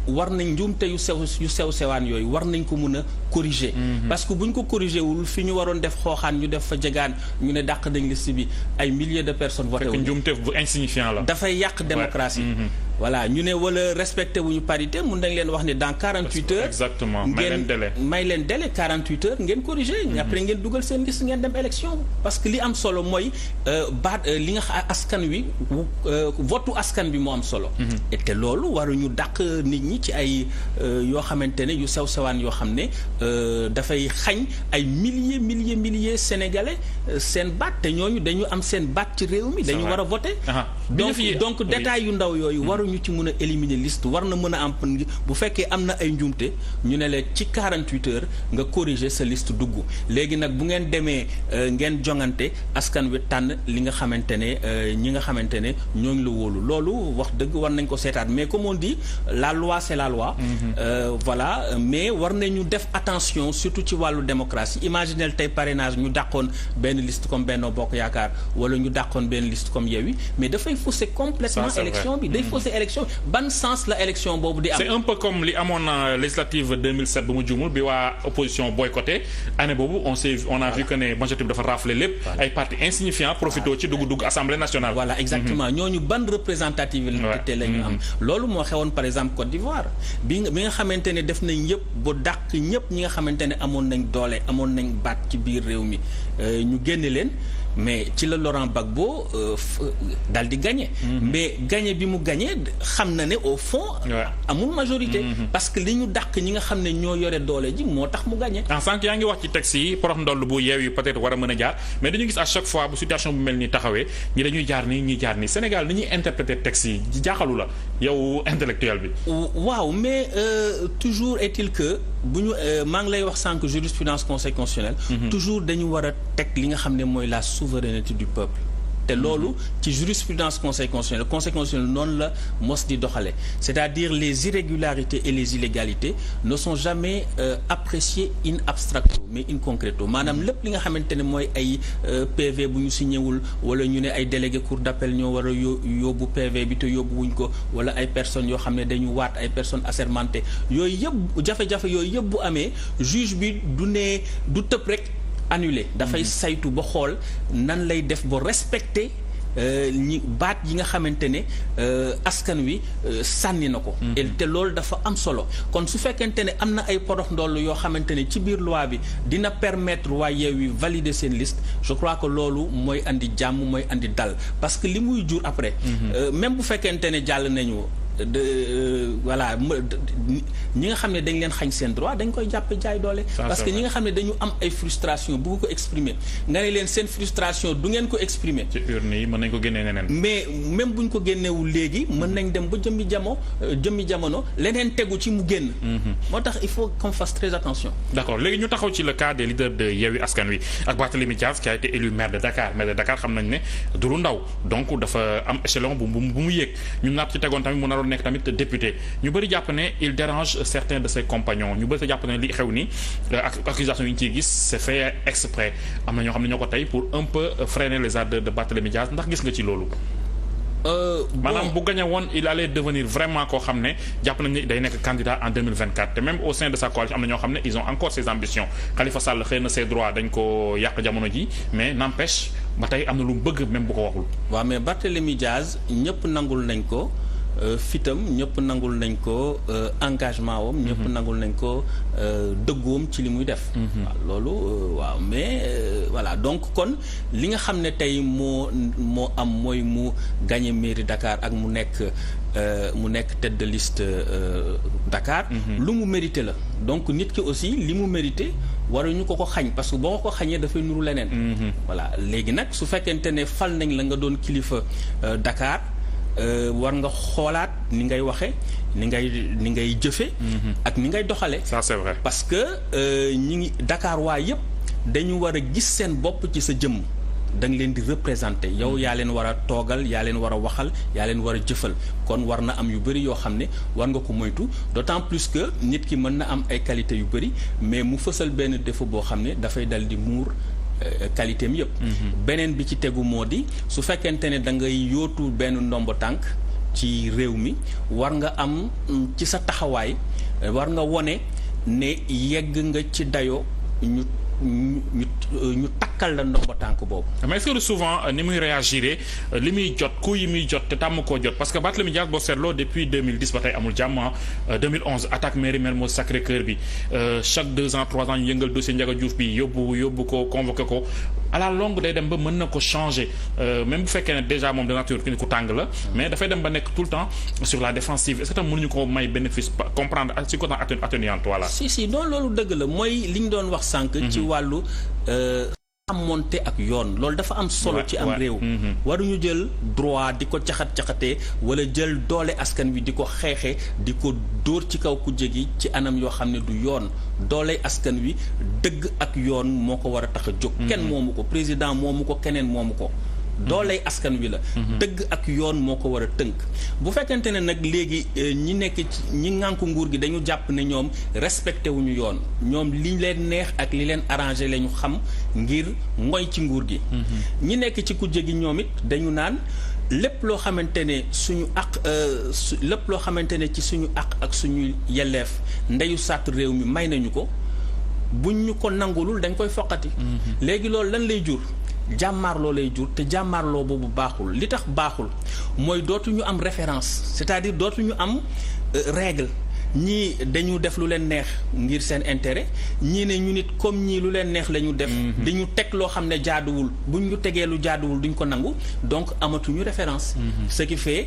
war nañ njuumte yu sew sewaan yooyu war nañ ko mun a corriger. parce que bu ñu ko corriger wul fi ñu waroon def xooxaan ñu def fa jegaan ñu ne dàq nañ liste bi ay milliers de personnes voté wuñu. njuumte bu insignifiant la. dafay yàq démocratie. voilà ñu ne wala respecté wuñu parité mun nañ leen wax ne dans 48 heures. exactement may leen délai 48 heures ngeen corriger. après ngeen dugal seen liste ngeen dem élection. parce que li am solo mooy li nga askan wi votu askan bi moo am solo. et te loolu waruñu dàq nit ñi ci ay yoo xamante ne yu sew sewaan yoo xam ne dafay xañ ay milliers sénégalais seen baat te ñooñu dañu am seen baat ci réew mi. dañu war a voter. donc détails yu ndaw yooyu waruñu ci mën a éliminer liste war na mën a am bu fekkee am na ay njuumte ñu ne la ci 48 heures nga corriger sa liste dugg léegi nag bu ngeen demee ngeen jongante askan wi tànn li nga xamante ne ñi nga xamante ne ñooñu la wóolu loolu wax dëgg war nañ ko seetaat mais comme on dit la loi c'est la loi. Voilà mais war nañu def attention surtout ci wàllu démocratie imaginez tey parrainage ñu dàqoon benn liste comme Benno Bokk Yaakaar wala ñu dàqoon benn liste comme Yewwi mais dafay fausser complètement élection bi day fausser élection ban sens la élection boobu di am. C'est un peu comme li amoon législative 2007 bu mu jumul bi waa opposition boycotté année boobu on a vu que ne majorité bi dafa rafler lépp ay partis insignifiants profité ci dugg assemblée nationale. Voilà exactement ñooñu ban représentativité la ñu am loolu moo xewoon par exemple Côte d'Ivoire bi nga xamante ne def nañ yëpp ba dàq ñëpp ñi nga xamante ne amoon nañ doole amoon nañ baat ci biir réew mi ñu génne leen mais ci la Laurent Gbagbo daal di gagné. Mais gagné bi mu gagné xam na ne au fond. amul majorité. Parce que li ñu dàq ñi nga xam ne ñoo yore doole ji moo tax mu gagné. en sànq yaa ngi wax ci texte yi porox ndoll bu yeew yi peut-être war a mën a jaar mais dañu gis à chaque fois bu situation bu mel ni taxawee ñi dañuy jaar nii ñi jaar nii Sénégal ni ñuy interpréter texte yi jaaxalu la yow intellectuel bi. waaw mais toujours est-il que bu ñu maa ngi lay wax sànq jurisprudence conseil constitutionnel. toujours dañu war a teg li nga xam ne mooy la souveraineté du peuple te loolu ci jurisprudence conseil constitutionnel noonu la mos di doxale c'est-à-dire les irrégularités et les illégalités ne sont jamais appréciées in abstracto mais in concreto maanaam lépp li nga xamante ne mooy ay PV bu ñu signéwul wala ñu ne ay délégué cour d'appel ñoo war a yóbbu PV bi te yóbbu wuñ ko wala ay personnes yoo xam ne dañu waat ay personnes assermentées yooyu yëpp jafe-jafe yooyu yëpp bu amee juge bi du tëb rek annulé dafay saytu ba xool nan lay def ba respecter ñi baat yi nga xamante ne askan wi sànni na ko. te loolu dafa am solo kon su fekkente ne am na ay porox ndoll yoo xamante ne ci biir loi bi dina permettre waa Yewwi valider seen liste je crois que loolu mooy andi jàmm mooy andi dal parce que li muy jur après. Même bu fekkente ne jàll nañu. Voilà ñi nga xam ne dañ leen xañ seen droit dañ koy jàppe jaay doole parce que ñi nga xam ne dañu am ay frustration bëgg ko exprimer nga ne leen seen frustration du ngeen ko exprimer ci urne yi mën nañ ko génnee neneen mais même buñ ko génnewul léegi mën nañ dem ba jëmmi jamono leneen tegu ci mu génn moo tax il faut qu'on fasse très attention. D'accord léegi ñu taxaw ci le cas des leaders de Yewwi Askan Wi ak Barthélémy Diaz qui a été élu maire de Dakar xam nañ ne du lu ndaw donc dafa am échelon bu mu yéeg ñu naat ci tegoon tamit mu naroon nekk tamit député ñu bëri jàpp ne il dérange certains de ses compagnons ñu bëri jàpp ne li xew ni ak accusation yi ñu ciy gis c'est fait exprès am na ñoo xam ne ñoo ko tey pour un peu freiner les ardeurs de Barthélémy Diaz ndax gis nga ci loolu maanaam bu gagné woon il allait devenir vraiment koo xam ne jàpp nañ ne day nekk candidat en 2024 te même au sein de sa coalition am na ñoo xam ne ils ont encore ses ambitions Khalifa Sall xëy na ses droits dañ ko yàq jamono ji mais n'empêche ba tey am na lu mu bëgg même bu ko waxul. waaw mais Barthélémy Diaz ñëpp nangul nañ ko fitam ñëpp nangul nañ ko engagement wam ñëpp nangul nañ ko dëggoom ci li muy def. waaw loolu waaw mais voilà donc kon li nga xam ne tey moo am mooy mu gagné mairie Dakar ak mu nekk tête de liste Dakar. lu mu mérité la donc nit ki aussi li mu mérité waruñu ko xañ parce que boo ko xañee dafay nuru leneen. voilà léegi nag su fekkente ne fal nañ la nga doon kilifa Dakar. war nga xoolaat ni ngay waxe ni ngay jëfe ak ni ngay doxale ça c'est vrai parce que ñi ngi Dakar waa yëpp dañu war a gis seen bopp ci sa jëmm da nga leen di représenter yow yaa leen war a toogal yaa leen war a waxal yaa leen war a jëfal kon war na am yu bëri yoo xam ne war nga ko moytu d'autant plus que nit ki mën na am ay qualité yu bëri mais mu fësal benn défaut boo xam ne dafay dal di muur qualité mi yëpp. beneen bi ci tegu moo di su fekkente ne da ngay yóotu benn ndombo tànk ci réew mi war nga am ci sa taxawaay war nga wone ne yegg nga ci dayoo ñu ñu takkal la ndomba tànk boobu. mais est-ce que souvent ni muy réagir li muy jot ku yi muy jot te tàmm koo jot parce que Barthélémy Dias boo seetloo depuis 2010 ba tey amul jàmm 2011 attaque mairie Mermoz Sacré-Cœur bi chaque 2 ans 3 ans ñu yëngal dossier Ndiaga Diouf bi yóbbu ko convoqué ko à la longue day dem ba mën na ko changer même bu fekkee ne déjà moom de nature ki ni ku tàng la mais dafay dem ba nekk tout le temps sur la défensive est-ce que tam mënuñu ko may bénéfice comprendre si côté atténuant voilà. si non loolu dëgg la mooy li ñu doon wax sànq. ci wàllu sàmmonte ak yoon loolu dafa am solo ci am réew. waruñu jël droit di ko caxatee wala jël doole askan wi di ko xeexe di ko dóor ci kaw kujje gi ci anam yoo xam ne du yoon doole askan wi dëgg ak yoon moo ko war a tax a jóg. kenn moomu ko président moomu ko keneen moomu ko. dooley askan wi la. dëgg ak yoon moo ko war a tënk. bu fekkente ne nag léegi ñi nekk ci ñi ŋànk nguur gi dañu jàpp ne ñoom respecté wuñu yoon ñoom li leen neex ak li leen arrangé la ñu xam ngir ngoy ci nguur gi. ñi nekk ci kujje gi ñoom it dañu naan lépp loo xamante ne suñu àq lépp loo xamante ne ci suñu àq ak suñu yelleef ndeyu sàtt réew mi may nañu ko buñ ñu ko nangulul dañ koy foqati. léegi loolu lan lay jur. jàmmaarloo lay jur te jàmmaarloo boobu baaxul li tax baaxul mooy dootuñu am référence c'est-à-dire dootuñu am règle ñii dañu def lu leen neex ngir seen intérêt ñii ne ñu nit comme ñii lu leen neex la ñu def. dañu teg loo xam ne jaaduwul buñ ñu tegee lu jaaduwul duñ ko nangu donc amatuñu référence. Ce qui fait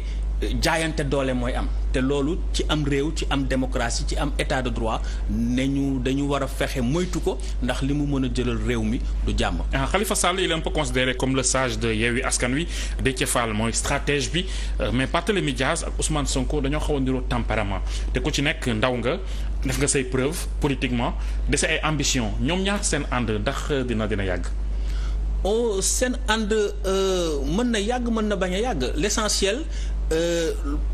jaayante doole mooy am te loolu ci am réew ci am démocratie ci am état de droit dañu war a fexe moytu ko ndax li mu mën a jëlal réew mi du jàmm. Khalifa Sall il est un peu considéré comme le sage de Yewwi Askan Wi Déthié Fall mooy stratège bi mais Barthélémy Dias ak Ousmane Sonko dañoo xaw a niroo tempérament te ku ci nekk ndaw nga def nga say preuve politiquement dese ay ambition ñoom ñaar seen ànd ndax dina yàgg. Seen ànd mën na yàgg mën na bañ a yàgg l'essentiel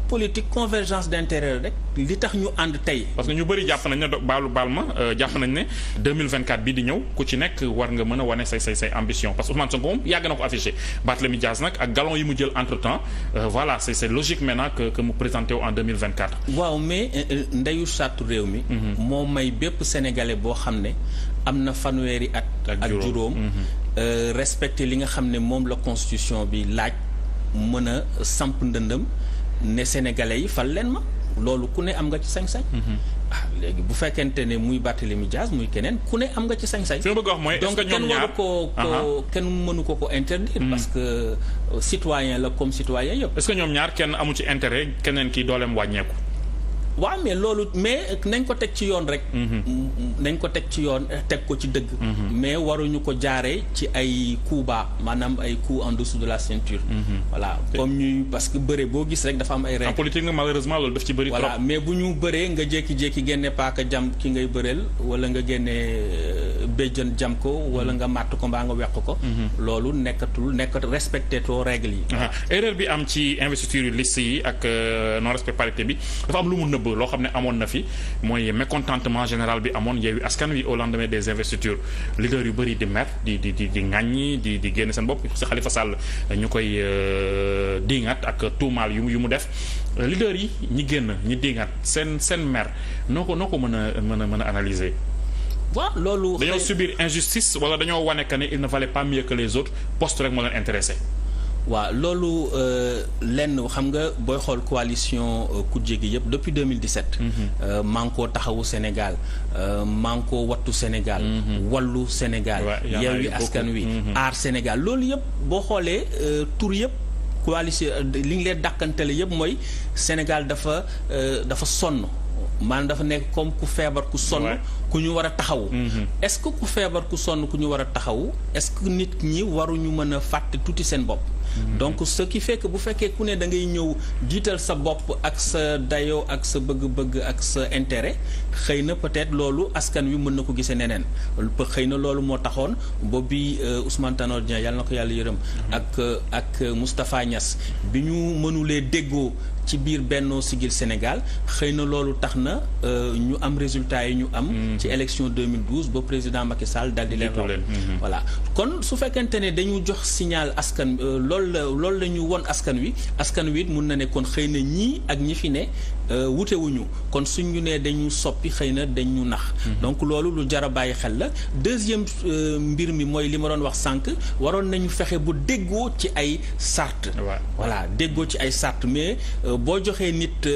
politique convergence d'intérêt rek li tax ñu ànd tey. parce que ñu bëri jàpp nañ ne baal ma jàpp nañ ne 2024 bii di ñëw ku ci nekk war nga mën a wane say ambition parce que Ousmane Sonko moom yàgg na ko affiché Barthélémy Dias nag ak galon yi mu jël entre temps voilà c'est logique maintenant que mu présenté wu en 2024. waaw mais ndeyu sàttu réew mi. moo may bépp sénégalais boo xam ne am na fanweeri at. ak juróom respecté li nga xam ne moom la constitution bi laaj. mën a samp ndëndëm ne sénégalais yi fal leen ma loolu ku ne am nga ci sañ-sañ. léegi bu fekkente ne muy Barthélémy Dias muy keneen ku ne am nga ci sañ-sañ. fi ma bëgg a wax mooy est-ce que ñoom ñaar donc kenn mënu ko interdire. parce que citoyen la comme citoyen yëpp. est-ce que ñoom ñaar kenn amu ci intérêt keneen kii dooleem wàññeeku. waaw mais loolu mais nañ ko teg ci yoon rek. nañ ko teg ci yoon teg ko ci dëgg. mais waruñu ko jaaree ci ay coups bas maanaam ay coups en dessous de la ceinture. voilà comme ñuy parce que bëre boo gis rek dafa am ay règles. en politique nga malheureusement loolu daf ci bëri trop. voilà mais bu ñu bëree nga jékki-jékki génne paaka jam ki ngay bëreel wala nga génne béjjën jam ko wala nga màtt ko mbaa nga weq ko. loolu nekkat respecté too règles yi. erreur bi am ci investiture yu liste yi ak non respect parité bi dafa am lu mu nëbb loo xam ne amoon na fi mooy mécontentement général bi amoon Yewwi Askan Wi au lendemain des investitures leader yu bëri di mer di ŋàññi di génn seen bopp si Khalifa Sall ñu koy diingat ak tuumaal yu mu def leader yi ñi génn ñi diingat seen mer noo ko mën a analyser. waaw loolu dañoo subir injustice wala dañoo wane que ne il ne valait pas mieux que les autres poste rek moo leen intéressé. waaw loolu lenn xam nga booy xool coalition kujje gi yëpp depuis 2017. Manko Taxawu Sénégal Manko Wattu Sénégal. Wallu Sénégal. Yewwi Askan Wi Aar Sénégal loolu yëpp boo xoolee tur yëpp coalition li ngi leen dàkkantele yëpp mooy Sénégal dafa sonn. maanaam dafa nekk comme ku feebar ku sonn ku ñu war a taxawu. est-ce que ku feebar ku sonn ku ñu war a taxawu est-ce que nit ñi waruñu mën a fàtte tuuti seen bopp. donc ce qui fait que bu fekkee ku ne da ngay ñëw jiital sa bopp ak sa dayoo ak sa bëgg-bëgg ak sa intérêt xëy na peut-être loolu askan wi mën na ko gisee neneen xëy na loolu moo taxoon boobu Ousmane Tanor Dieng yàlla na ko yàlla yërëm. ak Moustapha Niass bi ñu mënulee déggoo ci biir Benno Siggil Sénégal xëy na loolu tax na ñu am résultat yi ñu am. ci élection 2012 ba président Macky Sall daal di leen raw. voilà kon su fekkente ne dañu jox signal askan loolu la ñu won askan wi it mun na ne kon xëy na ñii ak ñi fi ne wutewuñu kon suñ ñu nee dañu soppi xëy na dañu nax. donc loolu lu jar a bàyyi xel la. deuxième mbir mi mooy li ma doon wax sànq waroon nañu fexe bu déggoo ci ay sart. voilà déggoo ci ay sart mais boo joxee nit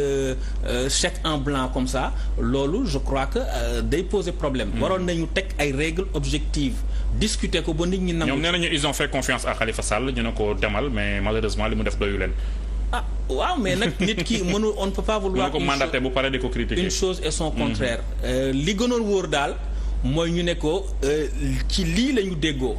chèque en blanc comme ça loolu je crois que day poser problème. waroon nañu teg ay règles objectives discuter ko ba nit ñi nangu. ñoom nee nañu ils ont fait confiance à Khalifa Sall ñu ne ko demal mais malheureusement li mu def doyu leen. ah waaw mais nag nit ki mënul on ne peut pas vouloir. ko mandaté bu pare di ko critiquer. une chose et son contraire. li gënoon wóor daal mooy ñu ne ko ci lii la ñu déggoo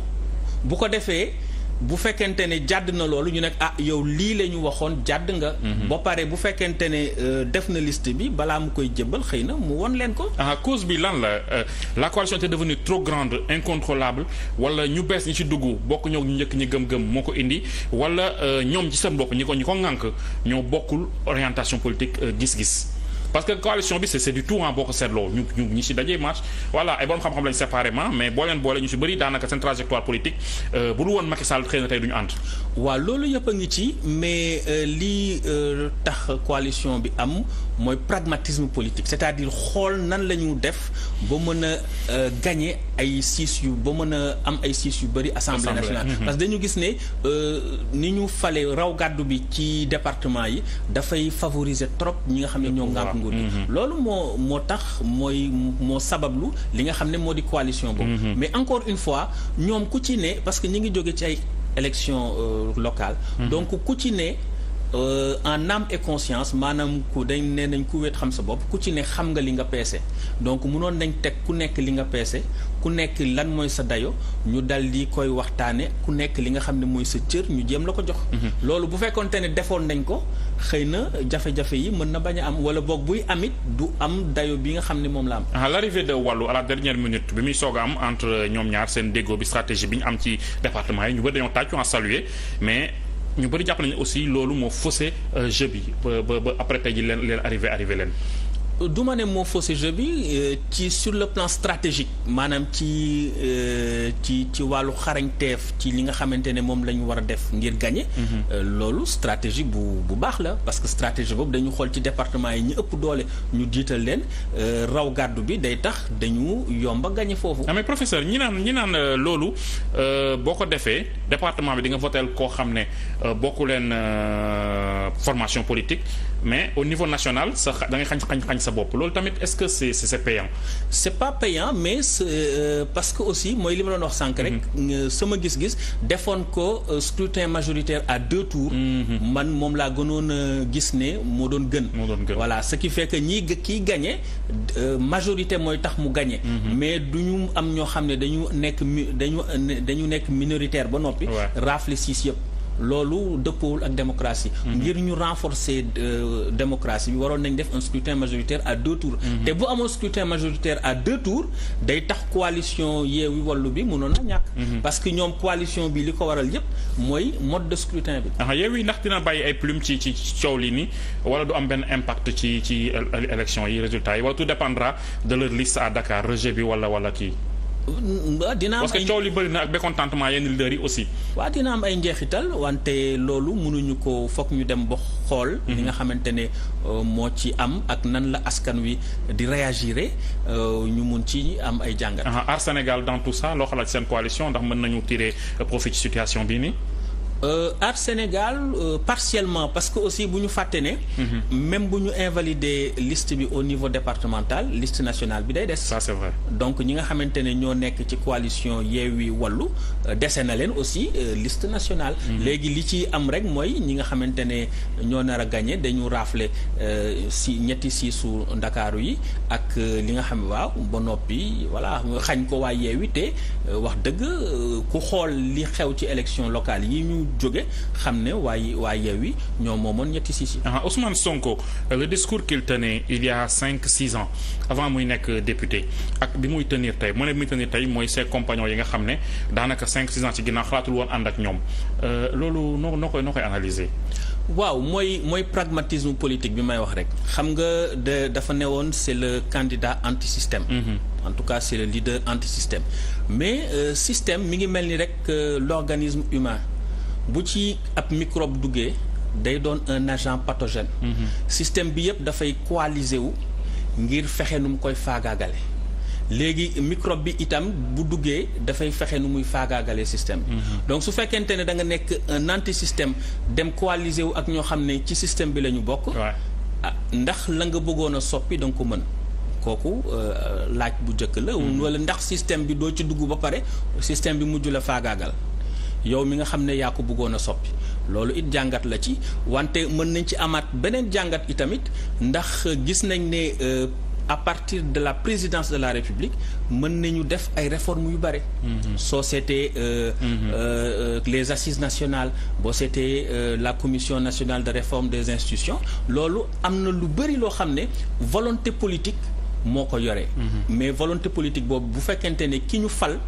bu ko defee. bu fekkente ne jàdd na loolu ñu nekk yow lii la ñu waxoon jàdd nga. ba pare bu fekkente ne def na liste bi balaa mu koy jëbbal xëy na mu won leen ko. cause bi lan la la coalition était devenue trop grande incontrôlable wala ñu bees ñi ci dugg bokk ñoo ñu njëkk ñi gëm-gëm moo ko indi wala ñoom ci seen bopp ñi ko ŋànk ñoo bokkul orientation politique gis-gis. parce que coalition bi c'est du tout boo ko seetloo ñu ñi ci dajee marche voilà ay borom xam-xam lañ séparément mais boo leen boole ñu ci bëri daanaka seen trajectoire politique bu dul woon Macky Sall xëy na tey du ñu ànd. waaw loolu yëpp a ngi ci mais lii tax coalition bi am mooy pragmatisme politique c'est-à-dire xool nan la ñu def ba mën a gagner ay sièges yu ba mën a am ay sièges yu bëri assemblée nationale. parce que dañu gis ne ni ñu fale raw gàddu bi ci département yi dafay favoriser trop ñi nga xam ne ñoo ngànk nguur gi. loolu moo tax moo sabablu li nga xam ne moo di coalition boobu. mais encore une fois ñoom ku ci ne parce que ñi ngi jóge ci ay élections locales. donc ku ci ne en âme et conscience maanaam nañ ku wéet xam sa bopp ku ci ne xam nga li nga peese donc mënoon nañ teg ku nekk li nga peese ku nekk lan mooy sa dayo ñu dal di koy waxtaane ku nekk li nga xam ne mooy sa cër ñu jéem la ko jox. loolu bu fekkoonte ne defoon nañ ko xëy na jafe-jafe yi mën na bañ a am wala boog buy amit du am dayo bi nga xam ne moom la am. L'arrivée de Wallu à la dernière minute bi muy soog a am entre ñoom ñaar seen déggoo bi stratégie bi ñu am ci département yi ñu bëri dañoo tàccu en saluer mais ñu bëri jàpp nañu aussi loolu moo faussé jeu bi ba après tey ji leen arrivé leen. du ma ne moo faussé jeu bi ci sur le plan stratégique maanaam ci wàllu xarañteef ci li nga xamante ne moom la ñu war a def ngir gagner. loolu stratégie bu baax la parce que stratégie boobu dañu xool ci département yi ñu ëpp doole ñu jiital leen raw gàddu bi day tax dañu yomba gagner foofu. mais professeur ñi naan loolu boo ko defee département bi di nga votel koo xam ne bokku leen formation politique mais au niveau national sax da ngay xañ sa bopp loolu tamit est-ce que c'est payant. c'est pas payant mais parce que aussi mooy li ma doon wax sànq rek. sama gis-gis defoon ko scrutin majoritaire à 2 tours. man moom laa gënoon a gis ne moo doon gën. voilà ce qui fait que kiy gagné majorité mooy tax mu gagné. mais du ñu am ñoo xam ne dañu nekk minoritaire ba noppi. rafle 6 yëpp. loolu dëppoowul ak démocratie. ngir ñu renforcer démocratie bi waroon nañ def un scrutin majoritaire à 2 tours. te bu amoon scrutin majoritaire à 2 tours day tax coalition Yewwi Wallu bi mënoon na ñàkk. parce que ñoom coalition bi li ko waral yépp mooy mode de scrutin bi. Yewwi ndax dina bàyyi ay plume ci coow li ni wala du am benn impact ci élection yi résultats yi wala tout dépendra de leur liste à Dakar rejet bi wala kii. dina am parce que coow li bëri na ak mécontentement yenn leaders yi aussi. waaw dina am ay njeexital wante loolu mënuñu ko foog ñu dem ba xool. li nga xamante ne moo ci am ak nan la askan wi di réagir ñu mun ci am ay jàngat. Aar Sénégal dans tout ça loo xalaat seen coalition ndax mën nañu tirer profit ci situation bii nii. Aar Sénégal partiellement parce que aussi bu ñu fàtte ne. même bu ñu invalider liste bi au niveau départemental liste nationale bi day des. ça c'est vrai. donc ñi nga xamante ne ñoo nekk ci coalition Yewwi Wallu dese na leen aussi liste nationale. léegi li ci am rek mooy ñi nga xamante ne ñoo nar a gagné dañu rafle ñetti siisu Ndakaaru yi ak li nga xam waaw ba noppi voilà xañ ko waa Yewwi te wax dëgg ku xool li xew ci élection locale yi ñu jóge xam ne waa Yewwi ñoo moomoon ñetti siis yi. Ousmane Sonko le discours qu'il tenait il y a 5-6 ans avant muy nekk député ak bi muy tenir tey mu ne bi muy tenir tey mooy ses compagnons yi nga xam ne daanaka 5-6 ans ci ginnaaw xalaatul woon ànd ak ñoom loolu noo koy analyser. waaw mooy pragmatisme politique bi may wax rek xam nga dafa newoon c'est le candidat anti-système. En tout cas c'est le leader anti-système mais système mi ngi mel ni rek l'organisme humain bu ci ab microbe duggee day doon un agent pathogène. Système bi yëpp dafay coaliser wu ngir fexe nu mu koy faagaagale. léegi microbe bi itam bu duggee dafay fexe nu muy faagaagale système bi. Donc su fekkente ne da nga nekk un anti-système dem coaliser wu ak ñoo xam ne ci système bi la ñu bokk. Ndax la nga bëggoon a soppi da nga ko mën. kooku laaj bu njëkk la. wala ndax système bi doo ci dugg ba pare système bi mujj la faagaagal yow mi nga xam ne yaa ko bëggoon a soppi. loolu it jàngat la ci wante mën nañ ci amaat beneen jàngat itamit ndax gis nañ ne à partir de la présidence de la République mën nañu def ay réformes yu bare. soo seetee les assises nationales boo seetee la commission nationale de réforme des institutions loolu am na lu bëri loo xam ne volonté politique moo ko yore. mais volonté politique boobu bu fekkente ne ki ñu fal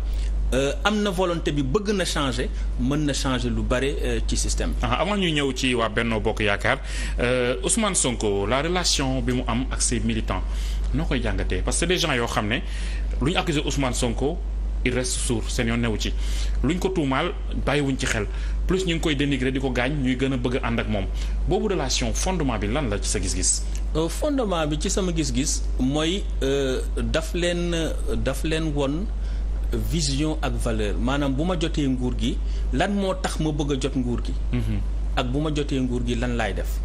am na volonté bi bëgg na changer mën na changer lu bare ci système bi. avant ñu ñëw ci waa Benno Bokk Yaakaar Ousmane Sonko la relation bi mu am ak ses militants noo koy jàngatee parce que des gens yoo xam ne lu ñu accusé Ousmane Sonko il reste sourd seen yoon newu ci lu ñu ko tuumaal bàyyiwuñ ci xel plus ñu ngi koy dénigrer di ko gaañ ñuy gën a bëgg a ànd ak moom boobu relation fondement bi lan la ci sa gis-gis. Fondement bi ci sama gis-gis mooy daf leen won vision ak valeur maanaam bu ma jotee nguur gi lan moo tax ma bëgg a jot nguur gi. ak bu ma jotee nguur gi lan laay def.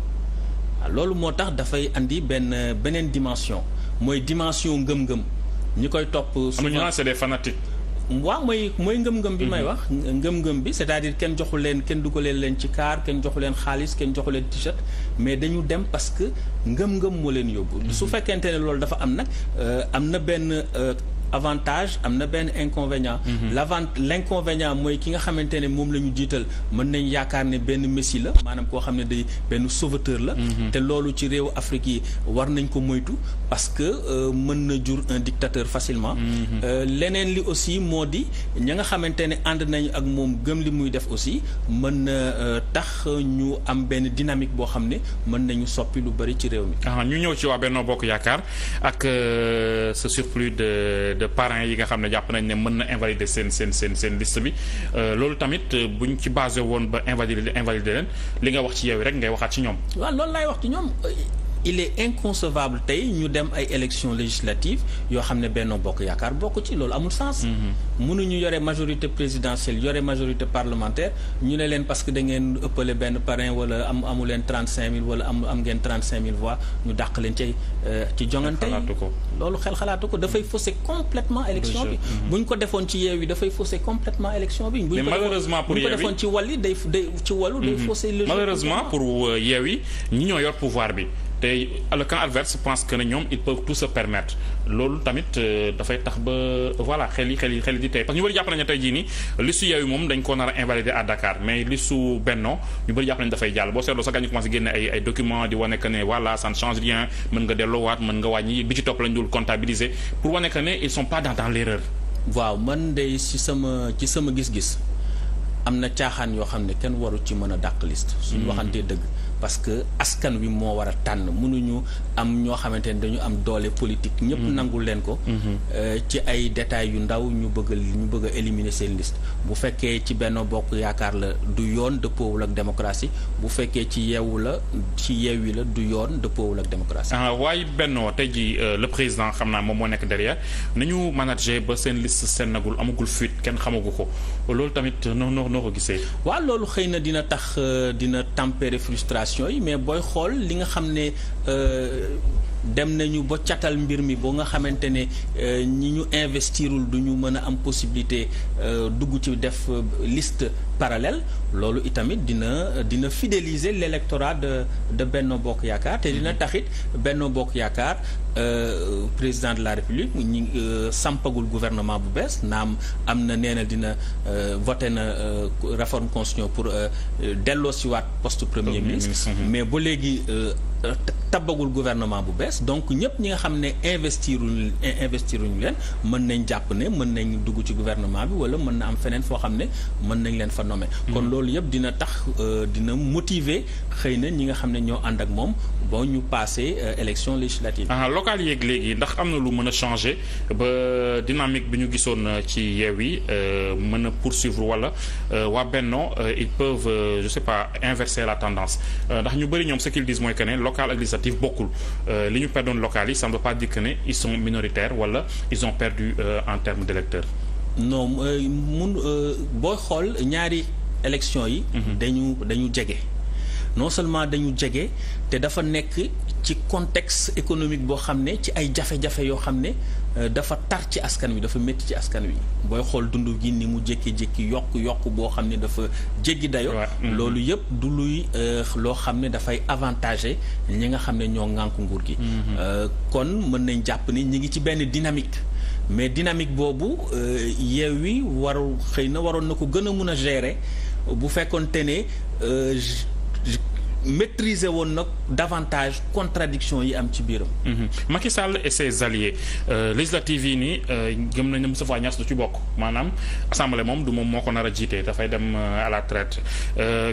loolu moo tax dafay andi beneen dimension mooy dimension ngëm-ngëm ñi koy topp. am na c'est des fanatiques. waaw mooy ngëm-ngëm bi may wax. ngëm-ngëm bi c'est-à-dire kenn joxu leen kenn dugalee leen ci car kenn joxu leen xaalis kenn joxu leen t-shirt mais dañu dem parce que ngëm-ngëm moo leen yóbbu. su fekkente ne loolu dafa am nag am na benn. avantage am na benn inconvénient. L'inconvénient mooy ki nga xamante ne moom la ñu jiital mën nañ yaakaar ne benn messie la maanaam koo xam ne day benn sauveteur la. te loolu ci réewu Afrique yi war nañ ko moytu parce que mën na jur un dictateur facilement. leneen li aussi moo di ña nga xamante ne ànd nañu ak moom gëm li muy def aussi mën na tax ñu am benn dynamique boo xam ne mën nañu soppi lu bari ci réew mi. ñu ñëw ci waa Benno Bokk Yaakaar ak ce surplus de parrains yi nga xam ne jàpp nañ ne mën na invalider seen liste bi loolu tamit buñ ci basé woon ba invalider leen li nga wax ci yow rek ngay waxaat ci ñoom. waaw loolu laay wax ci ñoom. Il est inconcevable tey ñu dem ay élections législatives yoo xam ne Benno Bokk Yaakaar bokk ci loolu amul sens. mënuñu yore majorité présidentielle yore majorité parlementaire ñu ne leen parce que da ngeen ëppale benn parrain wala amu leen 35000 wala am ngeen 35000 voix ñu dàq leen ci jongante yi loolu xel xalaatu ko dafay fausser complètement élection bi. bu ñu ko defoon ci Yewwi dafay fausser complètement élection bi. mais malheureusement pour Yewwi bu ñu ko defoon ci Wallu day fausser le jeu. malheureusement pour Yewwi ñi ñoo yor pouvoir bi. te le camp adverse pense que ne ñoom ils peuvent tout se permettre loolu tamit dafay tax ba voilà xel yi di tey parce que ñu bëri jàpp nañu tey jii nii listu Yewwi moom dañ ko nar a invalider à Dakar mais listu Benno ñu bëri jàpp nañu dafay jàll boo seetloo sax ñu commencé génne ay documents di wane que ne voilà ça ne change rien mën nga delloowaat mën nga wàññi bi ci topp lañ dul comptabiliser pour wane que ne ils sont pas dans l'erreur. waaw man de ci sama gis-gis am na caaxaan yoo xam ne kenn waru ci mën a dàq liste. suñu waxantee dëgg. parce que askan wi moo war a tànn mënuñu am ñoo xamante ne dañu am doole politique. ñëpp nangul leen ko. ci ay détails yu ndaw ñu bëgg a éliminer seen liste. bu fekkee ci Benno Bokk Yaakaar la du yoon dëppoowul ak démocratie bu fekkee ci Yewwi la du yoon dëppoowul ak démocratie. waaye Benno tey jii le président xam naa moom moo nekk derrière nañu manager ba seen liste seenagul amagul fuite kenn xamagu ko loolu tamit noo ko gisee. waaw loolu xëy na dina tax dina tempérer frustration yi mais booy xool li nga xam ne dem nañu ba catal mbir mi ba nga xamante ne ñi ñu investirul du ñu mën a am possibilité dugg ci def liste parallèle loolu itamit dina fidéliser l'électorat de Benno Bokk Yaakaar te dina taxit Benno Bokk Yaakaar président de la République ñi sampagul gouvernement bu bees naam am na nee na dina voté na réforme constitution pour delloo si waat poste premier ministre mais ba léegi tabagul gouvernement bu bees donc ñëpp ñi nga xam ne investiruñu leen mën nañ jàpp ne mën nañ dugg ci gouvernement bi wala mën na am feneen foo xam ne mën nañ leen fa nommé. kon loolu yëpp dina tax dina motiver xëy na ñi nga xam ne ñoo ànd ak moom ba ñu passé élection législative. local yeeg léegi ndax am na lu mën a changer ba dynamique bi ñu gisoon ci Yewwi mën a poursuivre wala waa Benno ils peuvent je sais pas inverser la tendance ndax ñu bëri ñoom ce qu'ils disent mooy que ne local ak législatif bokkul li ñu perdoon local yi ça ne veut pas dire que ne ils sont minoritaires wala ils ont perdu en termes d'électeurs. non booy xool ñaari élection yi. dañu jege. non seulement dañu jege te dafa nekk ci contexte économique boo xam ne ci ay jafe-jafe yoo xam ne dafa tar ci askan wi dafa métti ci askan wi booy xool dund gi ni mu jékki-jékki yokk boo xam ne dafa jéggi dayo loolu yëpp du luy loo xam ne dafay avantagé ñi nga xam ne ñoo ŋànk nguur gi. kon mën nañ jàpp ni ñi ngi ci benn dynamique. mais dynamique boobu Yewwi xëy na waroon na ko gën a mun a gérer bu fekkoonte ne maîtriser woon nag davantage contradiction yi am ci biiram. Macky Sall et ses alliés législatives yi nii gëm nañ ne Moustapha Niasse du ci bokk maanaam assemblée moom du moom moo ko nar a jiite dafay dem à la traite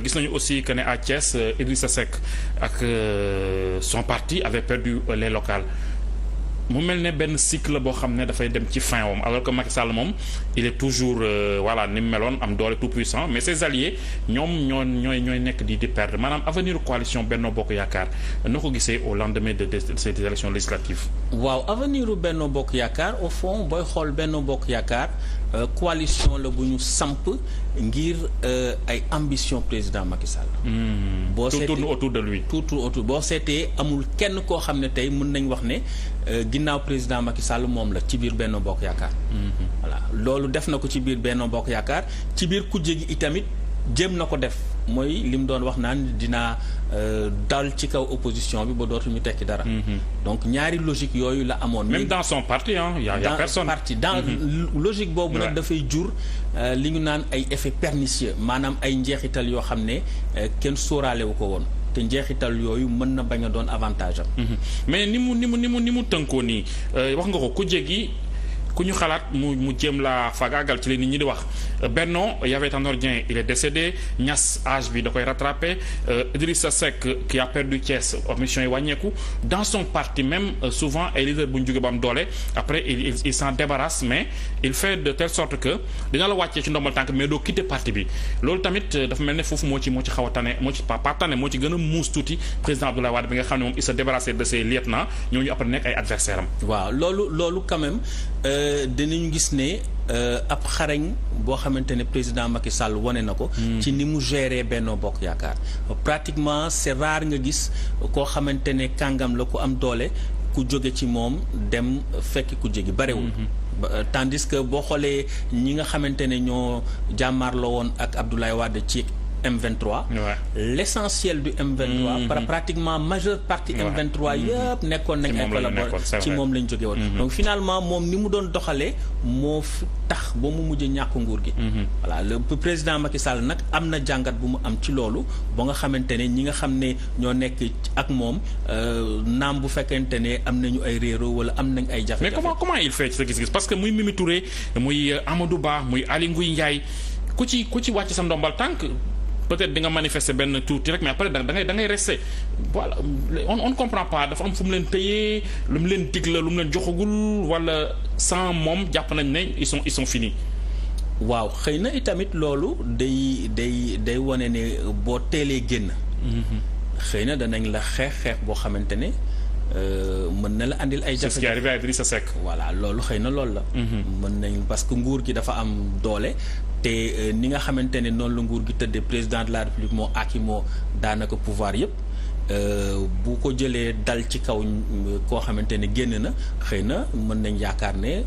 gis nañu aussi que ne à Thiès Idrissa Seck ak son parti avait perdu les locales. mu mel ne benn cycle boo xam ne dafay dem ci fin wam alors que Macky Sall moom il est toujours voilà ni mu meloon am doole tout puissant mais ses alliés ñoom ñooy nekk di perdre maanaam avenir coalition Benno Bokk Yaakaar noo ko gisee au lendemain de ces élections législatives. waaw avenir u Benno Bokk Yaakaar au fond booy xool Benno Bokk Yaakaar coalition la bu ñu samp ngir ay ambition président Macky Sall. boo seetee tout tourne autour de lui. tout autour boo seetee amul kenn koo xam ne tey mën nañ wax ne ginnaaw président Macky Sall moom la ci biir Benno Bokk Yaakaar. voilà loolu def na ko ci biir Benno Bokk Yaakaar ci biir kujje gi itamit jéem na ko def mooy li mu doon wax naan dinaa dal ci kaw opposition bi ba dootuñu tekki dara. donc ñaari logique yooyu la amoon. même dans son parti hein y a personne. dans logique boobu nag dafay jur li ñu naan ay effets pernicieux maanaam ay njeexital yoo xam ne kenn sóoraale wu ko woon. te njeexital yooyu mën na bañ a doon avantage am. mais ni mu tënkoo nii wax nga ko ku jéggi ku ñu xalaat mu jéem la fagaagal ci li nit ñi di wax Benno Yahya Tanor Dieng il est décédé Niass âge bi da koy rattrapé Idrissa Seck qui a perdu Thiès mission yi wàññeeku dans son parti même souvent ay leader bu ñu jóge ba am doole après il s'en débarrasse mais il fait de telle sorte que dina la wàccee ci ndombal tànk mais doo quitter parti bi loolu tamit dafa mel ne foofu moo ci xaw a tane moo ci pas tane moo ci gën a muus tuuti président Abdoulaye Wade bi nga xam ne moom il se débarrassé de ses lieutenants ñooñu après nekk ay adversaires am. waaw loolu quand même dinañu gis ne ab xarañ boo xamante ne président Macky Sall wane na ko. ci ni mu gérer Benno Bokk Yaakaar pratiquement c'est rare nga gis koo xamante ne kàngam la ku am doole ku jóge ci moom dem fekki ku jóge barewul. tandis que boo xoolee ñi nga xamante ne ñoo jàmmaarloo woon ak Abdoulaye Wade ci M23. L'essentiel du M23. Pratiquement majeure partie M23 yëpp nekkoon nañ ay collaborateurs ci moom lañ jóge woon. donc finalement moom ni mu doon doxalee moo tax ba mu mujj ñàkk nguur gi. voilà le président Macky Sall nag am na jàngat bu mu am ci loolu ba nga xamante ne ñi nga xam ne ñoo nekk ak moom naam bu fekkente ne am nañu ay réero wala am nañ ay jafe-jafe. mais comment il fait ci sa gis-gis parce que muy Mimi Touré muy Amadou Ba muy Aly Ngouille Ndiaye ku ci wàcc sa ndombal tànk. peut-être di nga manifester benn tuuti rek mais après da ngay rester voilà on ne comprend pas dafa am fu mu leen tëyee lu mu leen dig la lu mu leen joxagul wala sans moom jàpp nañ ne ils sont finis. waaw xëy na itamit loolu day wane ne boo teelee génn. xëy na danañ la xeex boo xamante ne mën na la andil ay. c'est ce qui est arrivé à Idrissa Seck. voilà loolu xëy na loolu la. mën nañ parce que nguur gi dafa am doole. te ni nga xamante ne noonu la nguur gi tëddee président de la république moo moo daanaka pouvoir yëpp bu ko jëlee dal ci kaw koo xamante ne génn na xëy na mën nañ yaakaar ne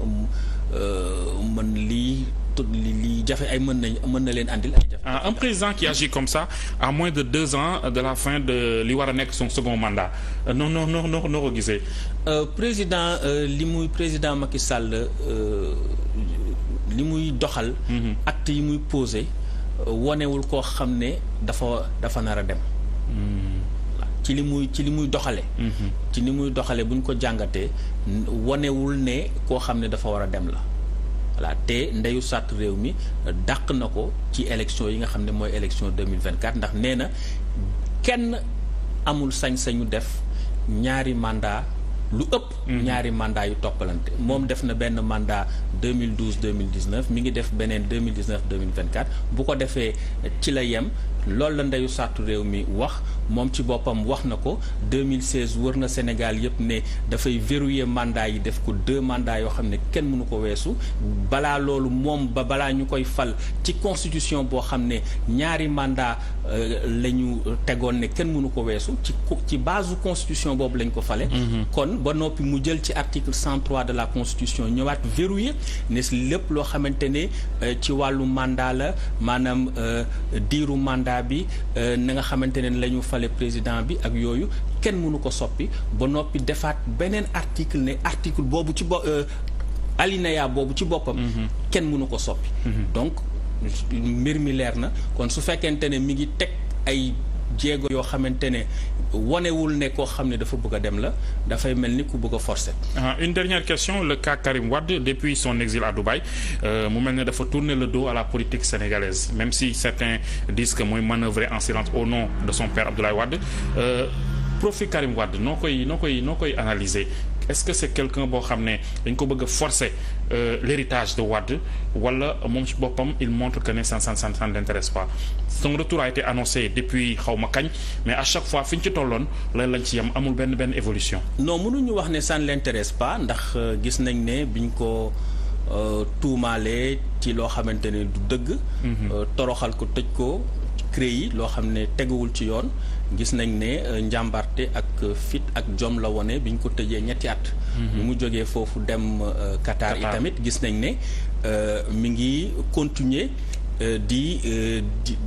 mën lii jafe ay mën na leen andil ay jafe. Un président qui agit comme ça à moins de 2 ans de la fin de li war a nekk son second mandat non ko gisee. président président Macky Sall. li muy doxal. acte yi muy posé wonewul koo xam ne dafa nar a dem. ci li muy doxale ci ni muy doxale bu ñu ko jàngatee wonewul ne koo xam ne dafa war a dem la. voilà te ndeyu sàtt réew mi dàq na ko ci élection yi nga xam ne mooy élection 2024 ndax nee na kenn amul sañ-sañu def ñaari mandat lu ëpp ñaari mandat yu toppalante moom def na benn mandat 2012 2019 mi ngi def beneen 2019 2024 bu ko defee ci la yem loolu la ndeyu sàttu réew mi wax moom ci boppam wax na ko 2016 wër na Sénégal yëpp ne dafay verrouiller mandat yi def ko 2 mandats yoo xam ne kenn mënu ko weesu balaa loolu moom balaa ñu koy fal ci constitution boo xam ne ñaari mandat la ñu tegoon ne kenn mënu ko weesu ci base constitution boobu lañ ko fale kon ba noppi mu jël ci article 103 de la constitution ñëwaat verrouiller ne lépp loo xamante ne ci wàllu mandat la maanaam diiru mandat bi na nga xamante ne la ñu fale président bi ak yooyu kenn mënu ko soppi ba noppi defaat beneen article ne article boobu ci alinéa boobu ci boppam kenn mënu ko soppi donc mbir mi leer na kon su fekkente ne mi ngi teg ay jéego yoo xamante ne wonewul ne koo xam ne dafa bëgg a dem la dafay mel ni ku bëgg a forcer. Une dernière question, le cas Karim Wade depuis son exil à Dubaï mu mel ne dafa tourner le dos à la politique sénégalaise même si certains disent que mooy manœuvrer en silence au nom de son père Abdoulaye Wade profil Karim Wade noo koy analyser. Est-ce que c'est quelqu'un boo xam ne dañ ko bëgg a forcer l'héritage de Wade wala moom ci boppam il montre que ne ça ne l'intéresse pas. Son retour a été annoncé depuis xaw ma kañ mais à chaque fois fi ñu ci tolloon lan lañ ci yem amul benn évolution. Non mënuñu wax ne ça ne l'intéresse pas ndax gis nañ ne biñ ko tuumaalee ci loo xamante ne du dëgg. toroxal ko tëj ko CREI loo xam ne teguwul ci yoon. gis nañ ne njàmbarte ak fit ak jom la wone bi ñu ko tëjee ñetti at. bi mu jógee foofu dem Qatar itamit gis nañ ne mi ngi continuer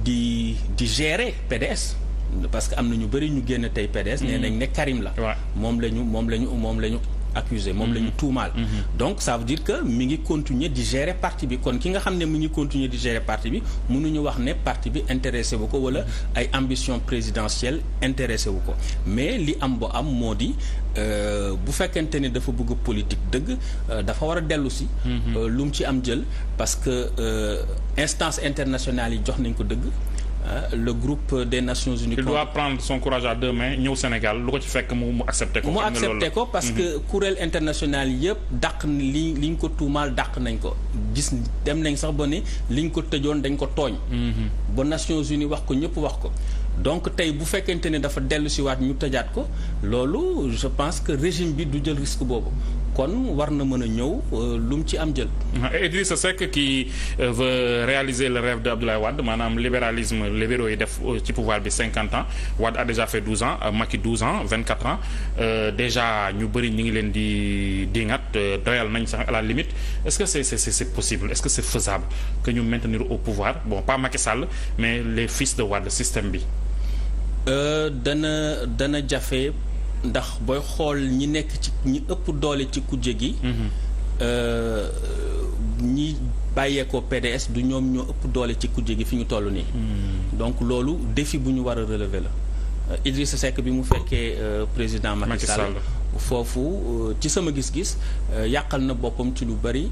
di gérer PDS. parce que am na ñu bëri ñu génn tey PDS. nee nañ ne Karim la. moom la ñu accusé moom la ñu tuumaal. donc ça veut dire que mi ngi continuer di gérer parti bi kon ki nga xam ne mi ngi continuer di gérer parti bi mënuñu wax ne parti bi intéressé wu ko wala ay ambition présidentielle intéressé wu ko mais li am ba am moo di bu fekkente ne dafa bëgg politique dëgg dafa war a dellu si. lu mu ci am jël parce que instance internationale yi jox nañ ko dëgg. Le groupe des Nations Unies. Il doit prendre son courage à 2 mains ñëw Sénégal lu ko ci fekk mu accepté ko. mu accepté ko parce que kuréel international yëpp dàq li ñu ko tuumaal dàq nañ ko gis dem nañ sax ba ne li ñu ko tëjoon dañ ko tooñ. ba Nations Unies wax ko ñëpp wax ko. donc tey bu fekkente ne dafa dellu si waat ñu tëjaat ko loolu je pense que régime bi du jël risque boobu kon war na mën a ñëw lu mu ci am jël. Idrissa Seck qui veut réaliser le rêve de Abdoulaye Wade maanaam libéralisme libéraux yi def ci pouvoir bi 50 ans Wade a déjà fait 12 ans Macky 12 ans 24 ans déjà ñu bëri ñu ngi leen di dingat doyal nañ sax à la limite est-ce que c'est possible est-ce que c'est faisable que ñu maintenir au pouvoir bon pas Macky Sall mais les fils de Wade système bi. dana jafe. ndax booy xool ñi nekk ci ñi ëpp doole ci kujje gi. ñi bàyyeekoo PDS du ñoom ñoo ëpp doole ci kujje gi fi ñu toll nii. donc loolu défi bu ñu war a relever la. Idrissa Seck bi mu fekkee président Macky Sall foofu ci sama gis-gis yàqal na boppam ci lu bari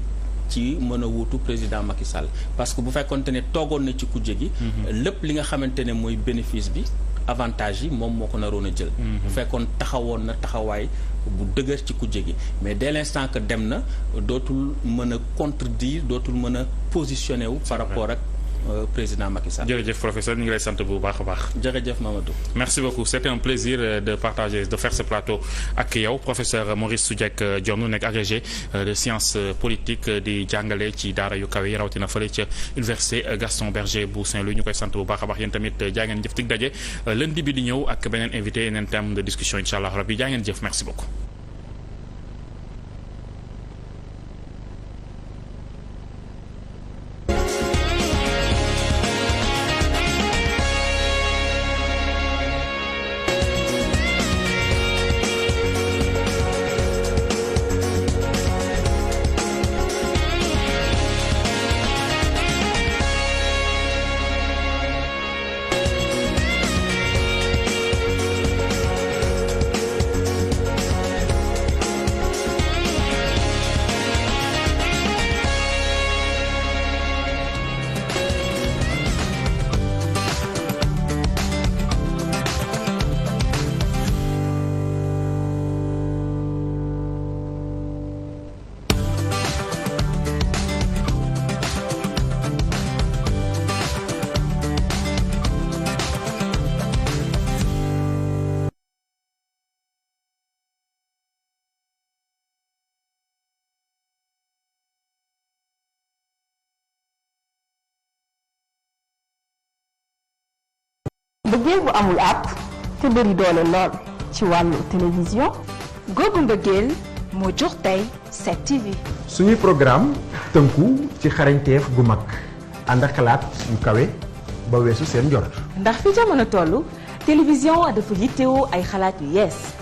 ci mën a wuutu président Macky Sall parce que bu fekkonte ne toogoon na ci kujje gi. lépp li nga xamante ne mooy bénéfice bi. avantage yi moom moo ko naroon a jël. bu fekkoon taxawoon na taxawaay bu dëgër ci kujje gi mais dès l'instant que dem na dootul mën a contredire dootul mën a positionné wu par rapport ak président Macky Sall. jërëjëf professeur ñu ngi lay sant bu baax a baax. jërëjëf Mamadou. merci beaucoup c'était un plaisir de partager de faire ce plateau ak yow professeur Maurice Soudieck Diome nekk agrégé de sciences politiques di jàngale ci daara yu kaw yi rawatina fële ca université Gaston Berger bu Saint-Louis ñu koy sant bu baax a baax yéen tamit jaa ngeen jëf dig daje lundi bi di ñëw ak beneen invité yeneen thème de discussion incha allah rabbi jaa ngeen jëf merci beaucoup. mbëggeel bu amul àpp te bëri doole lool ci wàllu télévision. googu mbëggeel moo jox tey 7TV. suñuy programme tënku ci xarañteef gu mag ànd ak xalaat yu kawe ba weesu seen njort. ndax fi jamono toll télévision dafa yittewoo ay xalaat yu yees.